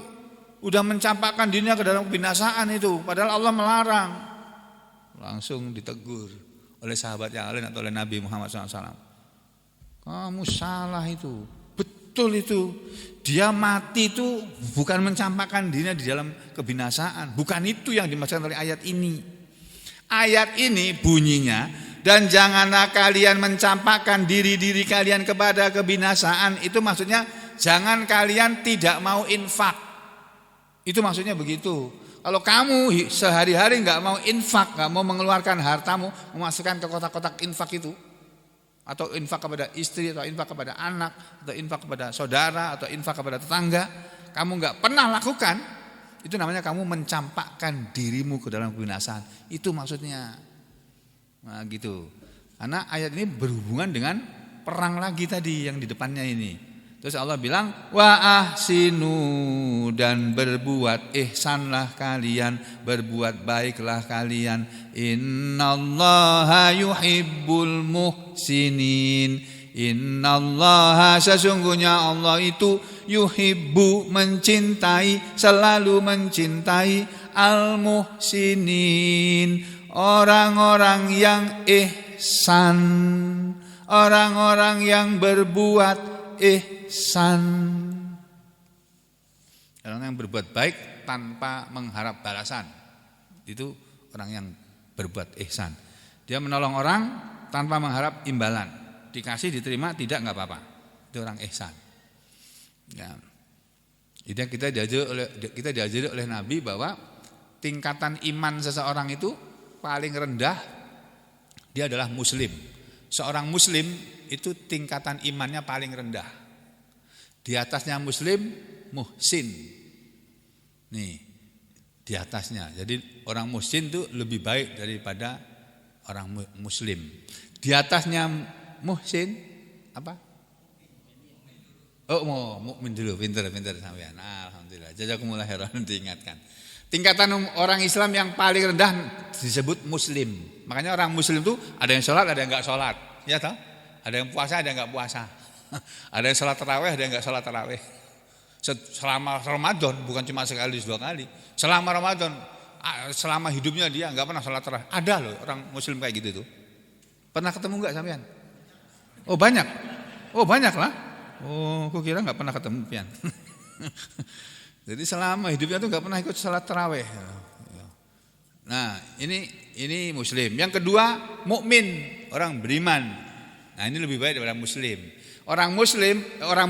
A: udah mencampakkan dirinya ke dalam kebinasaan itu, padahal Allah melarang. Langsung ditegur oleh sahabat yang lain atau oleh Nabi Muhammad SAW. Kamu salah itu, betul itu. Dia mati itu bukan mencampakkan dirinya di dalam kebinasaan. Bukan itu yang dimaksudkan oleh ayat ini. Ayat ini bunyinya, dan janganlah kalian mencampakkan diri-diri kalian kepada kebinasaan. Itu maksudnya jangan kalian tidak mau infak. Itu maksudnya begitu. Kalau kamu sehari-hari nggak mau infak, nggak mau mengeluarkan hartamu, memasukkan ke kotak-kotak infak itu, atau infak kepada istri, atau infak kepada anak, atau infak kepada saudara, atau infak kepada tetangga, kamu nggak pernah lakukan, itu namanya kamu mencampakkan dirimu ke dalam kebinasaan. Itu maksudnya. Nah, gitu. Karena ayat ini berhubungan dengan perang lagi tadi yang di depannya ini. Terus Allah bilang, wa ahsinu, dan berbuat ihsanlah kalian, berbuat baiklah kalian. Innallaha yuhibbul muhsinin. Innallaha, sesungguhnya Allah itu yuhibbu, mencintai, selalu mencintai, al-muhsinin, orang-orang yang ihsan, orang-orang yang berbuat ihsan. Orang yang berbuat baik tanpa mengharap balasan, itu orang yang berbuat ihsan. Dia menolong orang tanpa mengharap imbalan. dikasih diterima, tidak nggak apa-apa. Itu orang ihsan. Ya. Jadi kita diajari oleh Nabi bahwa tingkatan iman seseorang itu paling rendah dia adalah muslim. Seorang muslim itu tingkatan imannya paling rendah. Di atasnya muslim, muhsin. Nih, di atasnya. Jadi orang muhsin itu lebih baik daripada orang muslim. Di atasnya muhsin apa? Oh, mukmin dulu, pinter sampean. Alhamdulillah. Jazakumullah khairan diingatkan. Tingkatan orang Islam yang paling rendah disebut muslim. Makanya orang muslim itu ada yang sholat, ada yang enggak sholat. Ya toh? Ada yang puasa, ada yang enggak puasa. Ada yang sholat tarawih, ada yang enggak sholat tarawih. Selama Ramadan, bukan cuma sekali dua kali. Selama Ramadan, selama hidupnya dia enggak pernah sholat tarawih. Ada loh orang muslim kayak gitu tuh. Pernah ketemu enggak sampean? Oh banyak. Oh banyak lah. Oh, aku kira enggak pernah ketemu pian. Jadi selama hidupnya tuh enggak pernah ikut salat tarawih. Nah, ini muslim. Yang kedua, mukmin, orang beriman. Nah, ini lebih baik daripada muslim. Orang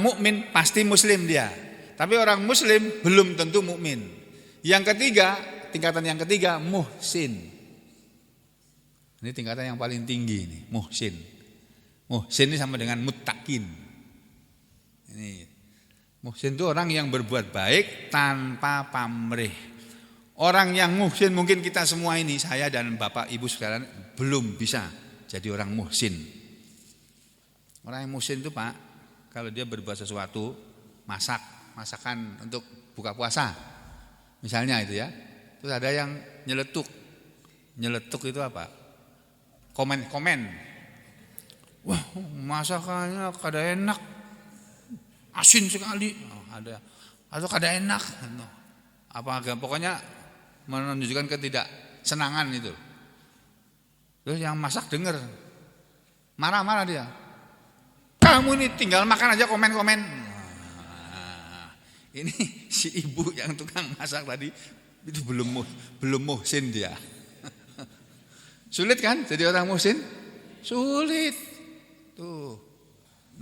A: mukmin pasti muslim dia. Tapi orang muslim belum tentu mukmin. Yang ketiga, tingkatan yang ketiga, muhsin. Ini tingkatan yang paling tinggi ini, muhsin. Muhsin ini sama dengan muttaqin. Ini muhsin itu orang yang berbuat baik tanpa pamrih. Orang yang muhsin mungkin kita semua ini, saya dan Bapak Ibu sekalian belum bisa jadi orang muhsin. Orang yang muhsin itu Pak, kalau dia berbuat sesuatu, masakan untuk buka puasa. Misalnya itu ya. Terus ada yang nyeletuk. Nyeletuk itu apa? Komen. Wah, masakannya kada enak. Asin sekali. Ada. Atau kada enak. Pokoknya menunjukkan ketidaksenangan itu. Terus yang masak dengar. Marah-marah dia. Kamu ini tinggal makan aja komen-komen. Nah, ini si ibu yang tukang masak tadi itu belum muhsin dia. Sulit kan jadi orang muhsin? Sulit. Tuh.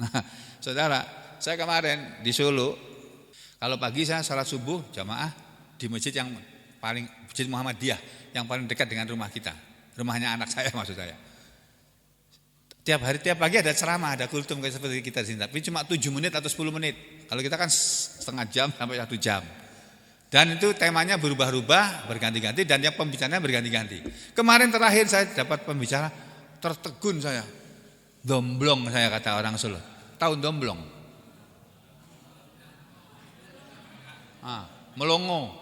A: Nah, saudara, saya kemarin di Solo, kalau pagi saya salat subuh jamaah di masjid yang paling, Masjid Muhammadiyah yang paling dekat dengan rumah kita. Rumahnya anak saya maksud saya. Tiap pagi ada ceramah, ada kultum kayak seperti kita di sini, tapi cuma 7 menit atau 10 menit. Kalau kita kan setengah jam sampai 1 jam. Dan itu temanya berubah-ubah, berganti-ganti, dan yang pembicaranya berganti-ganti. Kemarin terakhir saya dapat pembicara, tertegun saya. Domblong saya kata orang Solo. Tahu domblong? Melongo.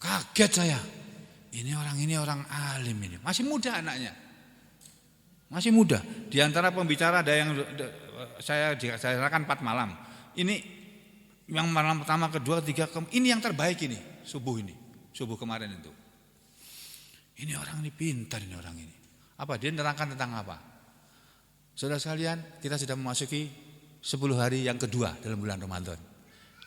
A: Kaget saya. Ini orang alim ini. Masih muda anaknya. Masih muda. Di antara pembicara ada yang saya serahkan 4 malam. Ini yang malam pertama, kedua, ketiga, ini yang terbaik ini, subuh kemarin itu. Ini orang ini pintar ini orang ini. Apa dia nerangkan tentang apa? Saudara sekalian, kita sudah memasuki 10 hari yang kedua dalam bulan Ramadan.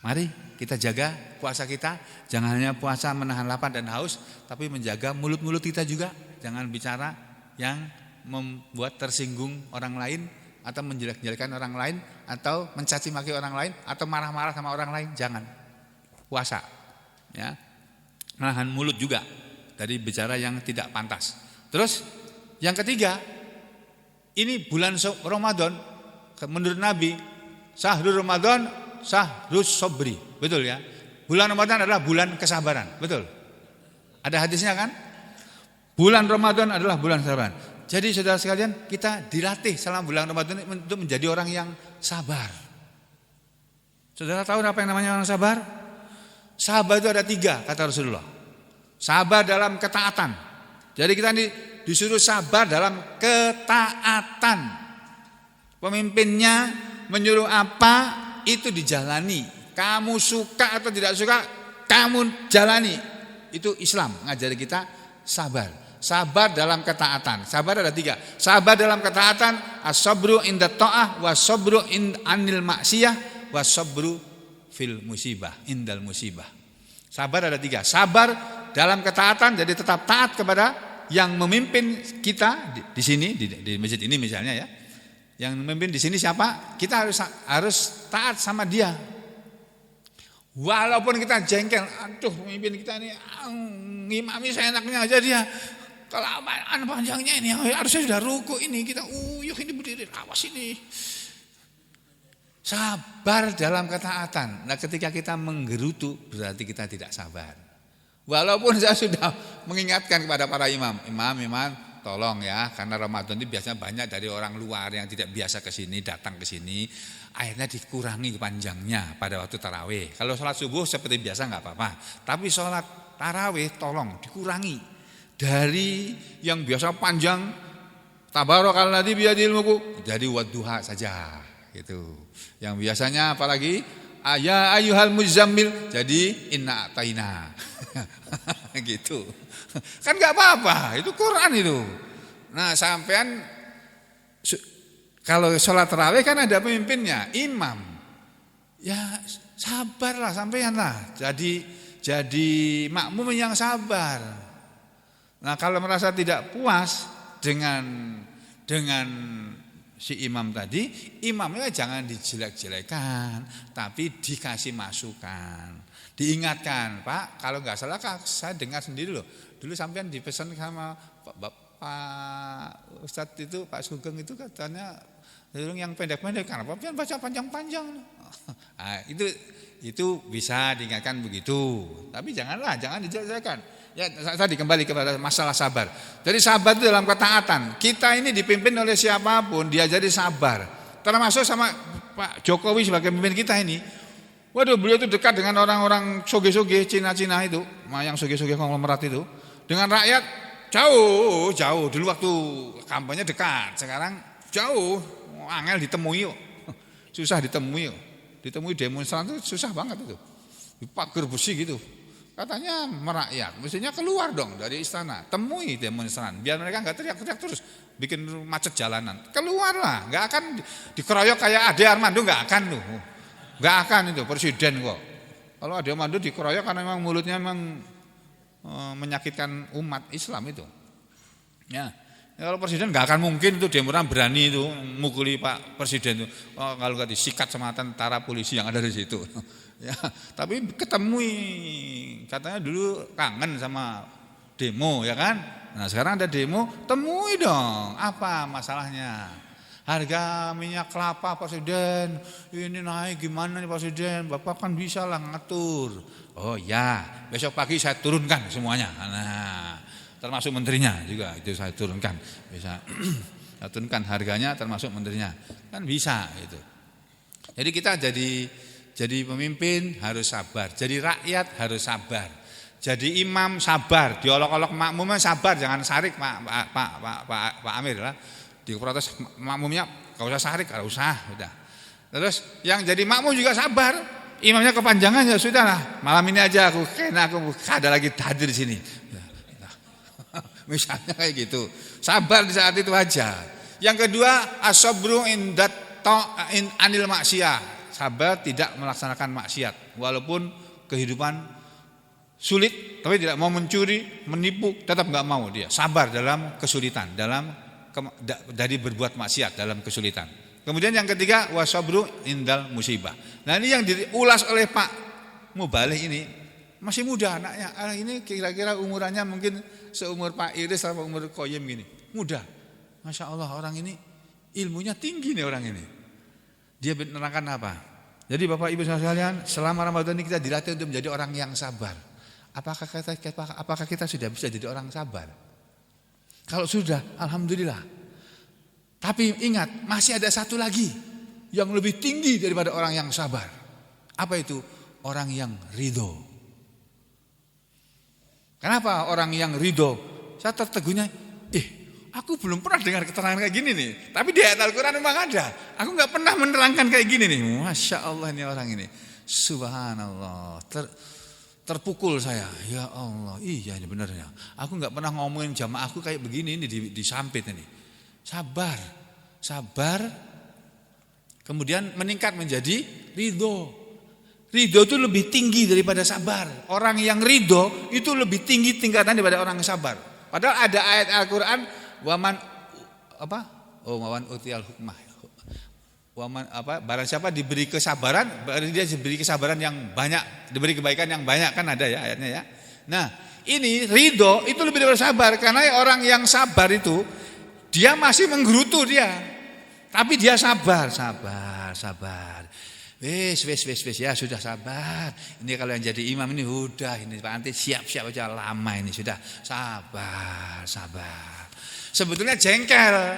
A: Mari kita jaga puasa kita, jangan hanya puasa menahan lapar dan haus, tapi menjaga mulut-mulut kita juga. Jangan bicara yang membuat tersinggung orang lain, atau menjelek-jelekan orang lain, atau mencaci maki orang lain, atau marah-marah sama orang lain. Jangan. Puasa, ya. Menahan mulut juga dari bicara yang tidak pantas. Terus yang ketiga, ini bulan Ramadan, menurut Nabi, syahrul Ramadan, syahrus sobri, betul ya? Bulan Ramadan adalah bulan kesabaran, betul? Ada hadisnya kan? Bulan Ramadan adalah bulan kesabaran. Jadi saudara sekalian, kita dilatih selama bulan Ramadan untuk menjadi orang yang sabar. Saudara tahu apa yang namanya orang sabar? Sabar itu ada 3 kata Rasulullah. Sabar dalam ketaatan. Jadi kita ini disuruh sabar dalam ketaatan. Pemimpinnya menyuruh apa, itu dijalani. Kamu suka atau tidak suka, kamu jalani. Itu Islam ngajari kita sabar. Sabar dalam ketaatan. Sabar ada 3. Sabar dalam ketaatan, as-sabru inda ta'ah, was-sabru anil maksiyah, was-sabru fil musibah, indal musibah. Sabar ada 3. Sabar dalam ketaatan, jadi tetap taat kepada yang memimpin kita di sini di masjid ini misalnya ya. Yang memimpin di sini siapa? Kita harus taat sama dia. Walaupun kita jengkel, aduh pemimpin kita ini ngimami seenaknya aja dia. Kelamaan panjangnya ini harusnya sudah ruku ini kita ini berdiri awas ini. Sabar dalam ketaatan. Nah, ketika kita menggerutu berarti kita tidak sabar. Walaupun saya sudah mengingatkan kepada para imam, tolong ya, karena Ramadan ini biasanya banyak dari orang luar yang tidak biasa ke sini datang ke sini, akhirnya dikurangi panjangnya pada waktu tarawih. Kalau sholat subuh seperti biasa nggak apa-apa, tapi sholat tarawih tolong dikurangi dari yang biasa panjang tabarakalladzi biyadihil mulku jadi wadduha saja gitu. Yang biasanya apalagi ya ayyuhal muzammil jadi inna ataina gitu. Kan nggak apa-apa, itu Quran itu. Nah, sampean kalau sholat tarawih kan ada pemimpinnya, imam. Ya sabarlah sampean lah. Jadi makmum yang sabar. Nah, kalau merasa tidak puas dengan si imam tadi, imamnya jangan dijelek-jelekan, tapi dikasih masukan. Diingatkan, Pak, kalau nggak salah saya dengar sendiri loh. Dulu sampean dipesan sama Pak Ustadz itu, Pak Sugeng itu katanya yang pendek-pendek, kenapa pian baca panjang-panjang. Nah, itu bisa diingatkan begitu. Tapi jangan dijelaskan. Ya tadi kembali kepada masalah sabar. Jadi sabar itu dalam ketaatan. Kita ini dipimpin oleh siapapun, dia jadi sabar. Termasuk sama Pak Jokowi sebagai pemimpin kita ini. Waduh, beliau itu dekat dengan orang-orang soge-soge Cina-Cina itu, yang soge-soge konglomerat itu. Dengan rakyat jauh. Dulu waktu kampanye dekat, sekarang jauh. Angel ditemui yuk. Susah ditemui yuk. Ditemui demonstran itu susah banget itu. Di pagar besi gitu. Katanya merakyat, mestinya keluar dong dari istana, temui demonstran, biar mereka nggak teriak-teriak terus, bikin macet jalanan. Keluarlah, nggak akan dikeroyok kayak Ade Armando, nggak akan tuh, nggak akan itu presiden kok. Kalau Ade Armando dikeroyok karena memang mulutnya memang menyakitkan umat Islam itu. Ya, kalau presiden nggak akan mungkin itu demonstran berani itu mukuli Pak Presiden itu. Oh, kalau nggak disikat sama tentara polisi yang ada di situ. Ya, tapi ketemui, katanya dulu kangen sama demo ya kan. Nah sekarang ada demo, temui dong. Apa masalahnya? Harga minyak kelapa Presiden ini naik gimana nih Presiden? Bapak kan bisa lah ngatur. Oh ya, besok pagi saya turunkan semuanya. Nah, termasuk menterinya juga itu saya turunkan. Bisa saya turunkan harganya termasuk menterinya. Kan bisa itu. Jadi kita jadi pemimpin harus sabar, jadi rakyat harus sabar, jadi imam sabar, diolok-olok makmumnya sabar, jangan sarik Pak Amir lah, diprotes makmumnya gak usah sarik, gak usah, udah. Terus yang jadi makmum juga sabar, imamnya kepanjangan ya sudah lah, malam ini aja aku ada lagi hadir di sini, misalnya kayak gitu, sabar di saat itu aja. Yang kedua as-sabru anil maksiyah. Sabar tidak melaksanakan maksiat walaupun kehidupan sulit, tapi tidak mau mencuri, menipu, tetap nggak mau dia. Sabar dalam kesulitan, dari berbuat maksiat dalam kesulitan. Kemudian yang ketiga wasabru indal musibah. Nah ini yang diulas oleh Pak Mubalih ini masih muda anaknya. Ini kira-kira umurannya mungkin seumur Pak Iris atau umur Koyem gini. Muda, masya Allah orang ini ilmunya tinggi nih orang ini. Dia menerangkan apa? Jadi Bapak Ibu sekalian, selama Ramadan ini kita dilatih untuk menjadi orang yang sabar. Apakah kita sudah bisa jadi orang sabar? Kalau sudah, alhamdulillah. Tapi ingat, masih ada satu lagi yang lebih tinggi daripada orang yang sabar. Apa itu? Orang yang ridho. Kenapa orang yang ridho? Saya terteguhnya, aku belum pernah dengar keterangan kayak gini nih. Tapi di ayat Al-Quran memang ada. Aku gak pernah menerangkan kayak gini nih. Masya Allah ini orang ini. Subhanallah. Terpukul saya. Ya Allah. Iya ini benernya. Aku gak pernah ngomongin jamaahku kayak begini ini di sampit ini. Sabar. Sabar. Kemudian meningkat menjadi ridho. Ridho itu lebih tinggi daripada sabar. Orang yang ridho itu lebih tinggi tingkatan daripada orang yang sabar. Padahal ada ayat Al-Qur'an waman apa? Oh, waman utiyal hukmah. Waman apa? Barang siapa diberi kesabaran, berarti dia diberi kesabaran yang banyak, diberi kebaikan yang banyak, kan ada ya ayatnya ya. Nah, ini ridho itu lebih dari sabar, karena orang yang sabar itu dia masih menggerutu dia. Tapi dia sabar. Wis ya, sudah sabar. Ini kalau yang jadi imam ini udah, ini Pak Anti siap-siap aja, lama ini sudah sabar. Sebetulnya jengkel.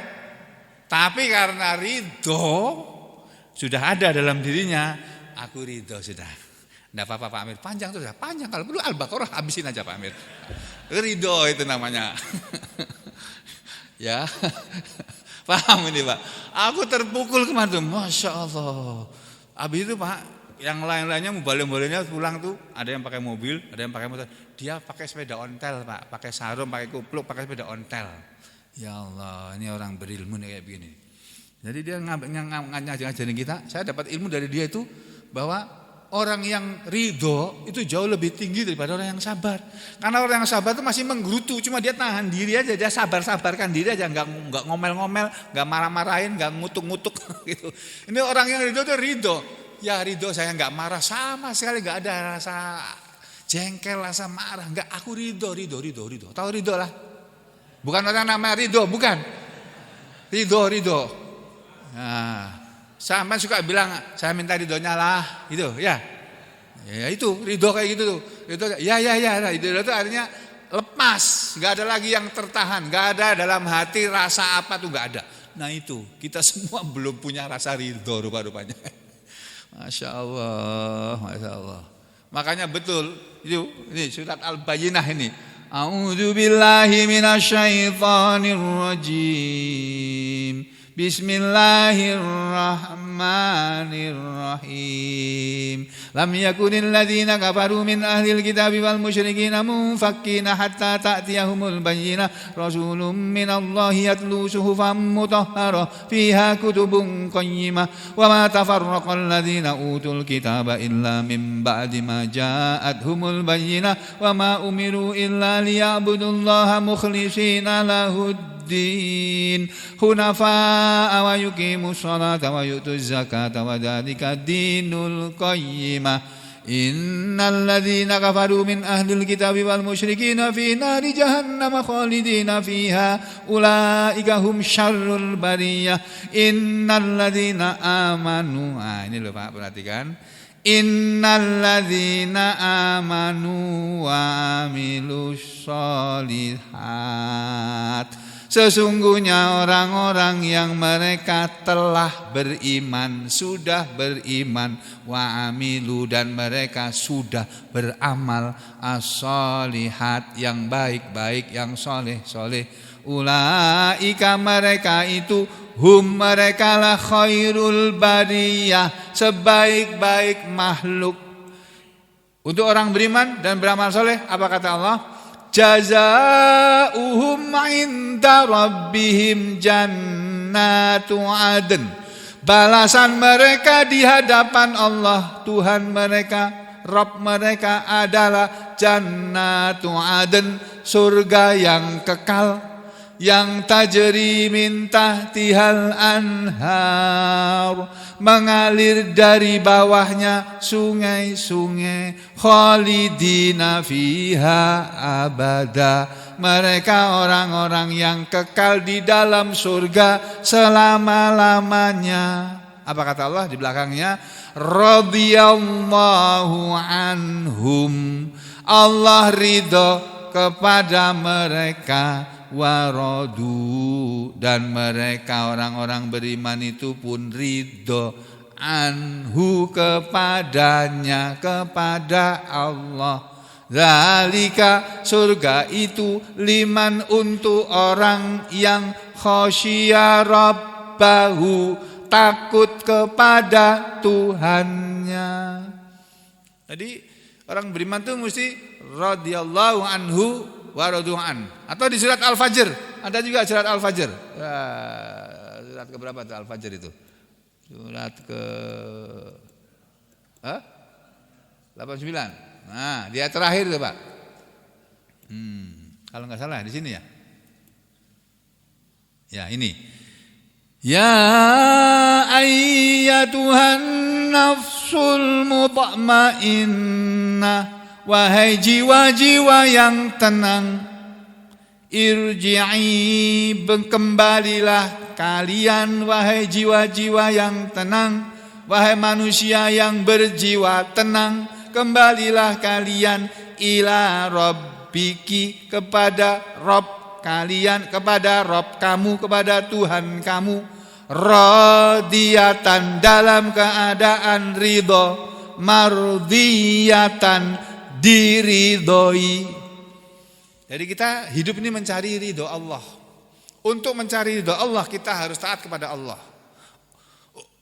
A: Tapi karena ridho sudah ada dalam dirinya, aku ridho sudah. Enggak apa-apa Pak Amir, panjang tuh sudah, panjang, kalau perlu Al-Baqarah habisin aja Pak Amir. Ridho itu namanya. Ya. Paham ini Pak? Aku terpukul kemarin tuh, Masya Allah. Habis itu Pak, yang lain-lainnya mubalik-mubaliknya pulang tuh, ada yang pakai mobil, ada yang pakai motor. Dia pakai sepeda ontel Pak, pakai sarung, pakai kupluk, pakai sepeda ontel. Ya Allah, ini orang berilmu nih kayak begini. Jadi dia ngajarin kita, saya dapat ilmu dari dia itu bahwa orang yang ridho itu jauh lebih tinggi daripada orang yang sabar. Karena orang yang sabar itu masih menggerutu, cuma dia tahan diri aja, dia sabarkan diri aja, nggak ngomel-ngomel, nggak marah-marahin, nggak ngutuk-ngutuk gitu. Ini orang yang ridho itu ridho. Ya ridho, saya nggak marah sama sekali, nggak ada rasa jengkel, rasa marah, nggak. Aku ridho. Tahu ridho lah? Bukan orang namanya ridho, bukan. Ridho. Nah, sama suka bilang saya minta ridhonya lah, gitu ya. Ya itu ridho kayak gitu tuh. Ridho, ya. Itu artinya lepas, nggak ada lagi yang tertahan, nggak ada dalam hati rasa apa tuh nggak ada. Nah itu kita semua belum punya rasa ridho rupa-rupanya. Masya Allah. Makanya betul itu ini surat Al-Bayyinah ini. A'udzu billahi minasyaitonir rajim. Bismillahirrahmanirrahim. Lam yakunil ladzina kafaru min ahlil kitabi wal musyrikina munfakkina hatta ta'tiyahumul bayyinah rasulun minallahi yatlu suhufan mutahharah fiha kutubun qayyimah wa ma tafarraqal ladzina utul kitaba illa min ba'di ma ja'atuhumul bayyinah wa ma umiru illa liya'budullaha mukhlishina lahuddin hunafa wa yuqimus salata wa yutuz zakata wa dzalika dinul qayyimah. Innal ladzina kafaru min ahlil kitabi wal musyrikina fi nari jahannam khalidina fiha ulaika hum syarrul bariyah. Innal ladzina amanu, ini loh Pak, perhatikan. Innal ladzina amanu wa amilus sholihat. Sesungguhnya orang-orang yang mereka telah beriman, sudah beriman, wa amilu, dan mereka sudah beramal as-solihat, yang baik-baik, yang soleh-soleh. Ulaika, mereka itu, hum, mereka lah khairul bariyah, sebaik-baik makhluk. Untuk orang beriman dan beramal soleh, apa kata Allah? Jazaa'uhum 'inda rabbihim jannatu 'adn. Balasan mereka di hadapan Allah Tuhan mereka, Rabb mereka adalah jannatu 'adn, surga yang kekal, yang tajri min tahtihal anhar, mengalir dari bawahnya sungai-sungai, khalidina fiha abada. Mereka orang-orang yang kekal di dalam surga selama-lamanya. Apa kata Allah di belakangnya? Radhiyallahu anhum. Allah ridho kepada mereka, waradu, dan mereka orang-orang beriman itu pun ridho anhu, kepadanya, kepada Allah. Zalika, surga itu, liman, untuk orang yang khasyiya rabbahu, takut kepada Tuhannya. Jadi orang beriman itu mesti radhiyallahu anhu wa radu'an. Atau di surat Al-Fajr, ada juga surat Al-Fajr. Surat ke berapa itu Al-Fajr itu? Surat ke 89. Nah, dia terakhir itu Pak. Kalau nggak salah di sini ya. Ya, ini. Ya ayyatuhan nafsul mutmainnah, wahai jiwa-jiwa yang tenang, irji'i, kembalilah kalian wahai jiwa-jiwa yang tenang, wahai manusia yang berjiwa tenang, kembalilah kalian ila rabbiki, kepada Rabb kalian, kepada Rabb kamu, kepada Tuhan kamu, radiyatan, dalam keadaan ridho, mardiyatan, diridhoi. Jadi kita hidup ini mencari ridho Allah. Untuk mencari ridho Allah kita harus taat kepada Allah.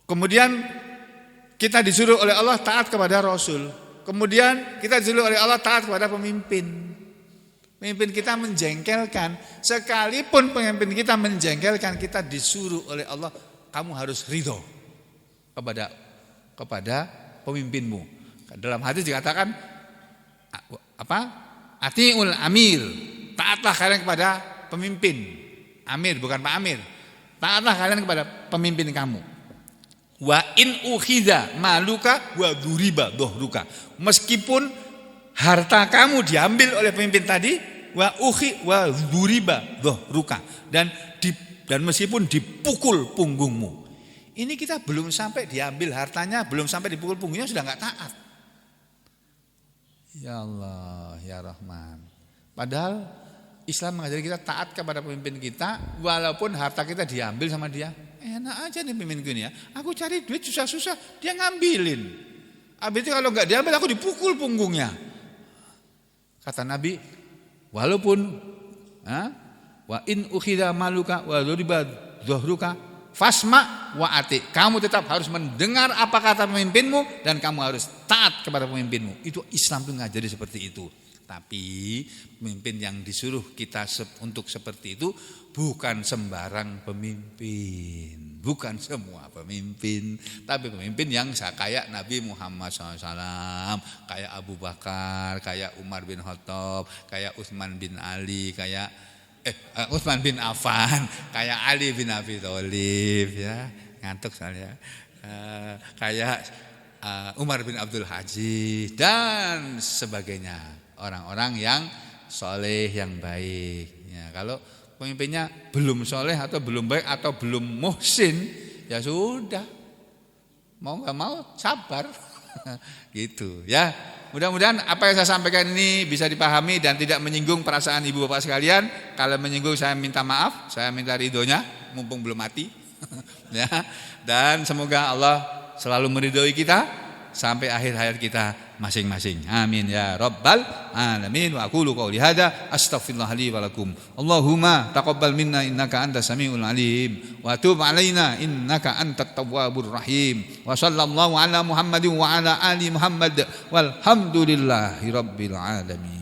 A: Kemudian kita disuruh oleh Allah taat kepada Rasul. Kemudian kita disuruh oleh Allah taat kepada pemimpin. Pemimpin kita menjengkelkan, sekalipun pemimpin kita menjengkelkan, kita disuruh oleh Allah, kamu harus ridho kepada pemimpinmu. Dalam hadis dikatakan apa? Atiul amir, taatlah kalian kepada pemimpin. Amir bukan Pak Amir. Taatlah kalian kepada pemimpin kamu. Wa in ukhidha maluka wa duriba dohruka. Meskipun harta kamu diambil oleh pemimpin tadi, wa duriba dohruka, dan meskipun dipukul punggungmu. Ini kita belum sampai diambil hartanya, belum sampai dipukul punggungnya sudah enggak taat. Ya Allah, ya Rahman. Padahal Islam mengajari kita taat kepada pemimpin kita walaupun harta kita diambil sama dia. Enak aja nih pemimpinku ini ya. Aku cari duit susah-susah, dia ngambilin. Habis itu kalau enggak diambil aku dipukul punggungnya. Kata Nabi, walaupun wa in ukhidha maluka wa duriba dhahruka fasma wa ati, kamu tetap harus mendengar apa kata pemimpinmu dan kamu harus taat kepada pemimpinmu. Itu Islam itu ngajari seperti itu. Tapi pemimpin yang disuruh kita untuk seperti itu bukan sembarang pemimpin, bukan semua pemimpin, tapi pemimpin yang kayak Nabi Muhammad SAW, kayak Abu Bakar, kayak Umar bin Khattab, kayak Utsman bin Ali, kayak Utsman bin Affan, kayak Ali bin Abi Thalib, ya ngantuk saya, kayak Umar bin Abdul Aziz dan sebagainya. Orang-orang yang soleh, yang baik. Ya, kalau pemimpinnya belum soleh atau belum baik atau belum muhsin, ya sudah, mau nggak mau sabar, gitu. Ya, mudah-mudahan apa yang saya sampaikan ini bisa dipahami dan tidak menyinggung perasaan ibu bapak sekalian. Kalau menyinggung saya minta maaf, saya minta ridhonya, mumpung belum mati. Ya, dan semoga Allah selalu meridhoi kita sampai akhir hayat kita masing-masing. Amin ya rabbal alamin. Wa aqulu qouli hadza astaghfirullah li wa lakum. Allahumma taqabbal minna innaka antas samiul alim wa tub alaina innaka antat tawwabur rahim. Wa sallallahu ala Muhammadin wa ala ali Muhammad walhamdulillahi rabbil alamin.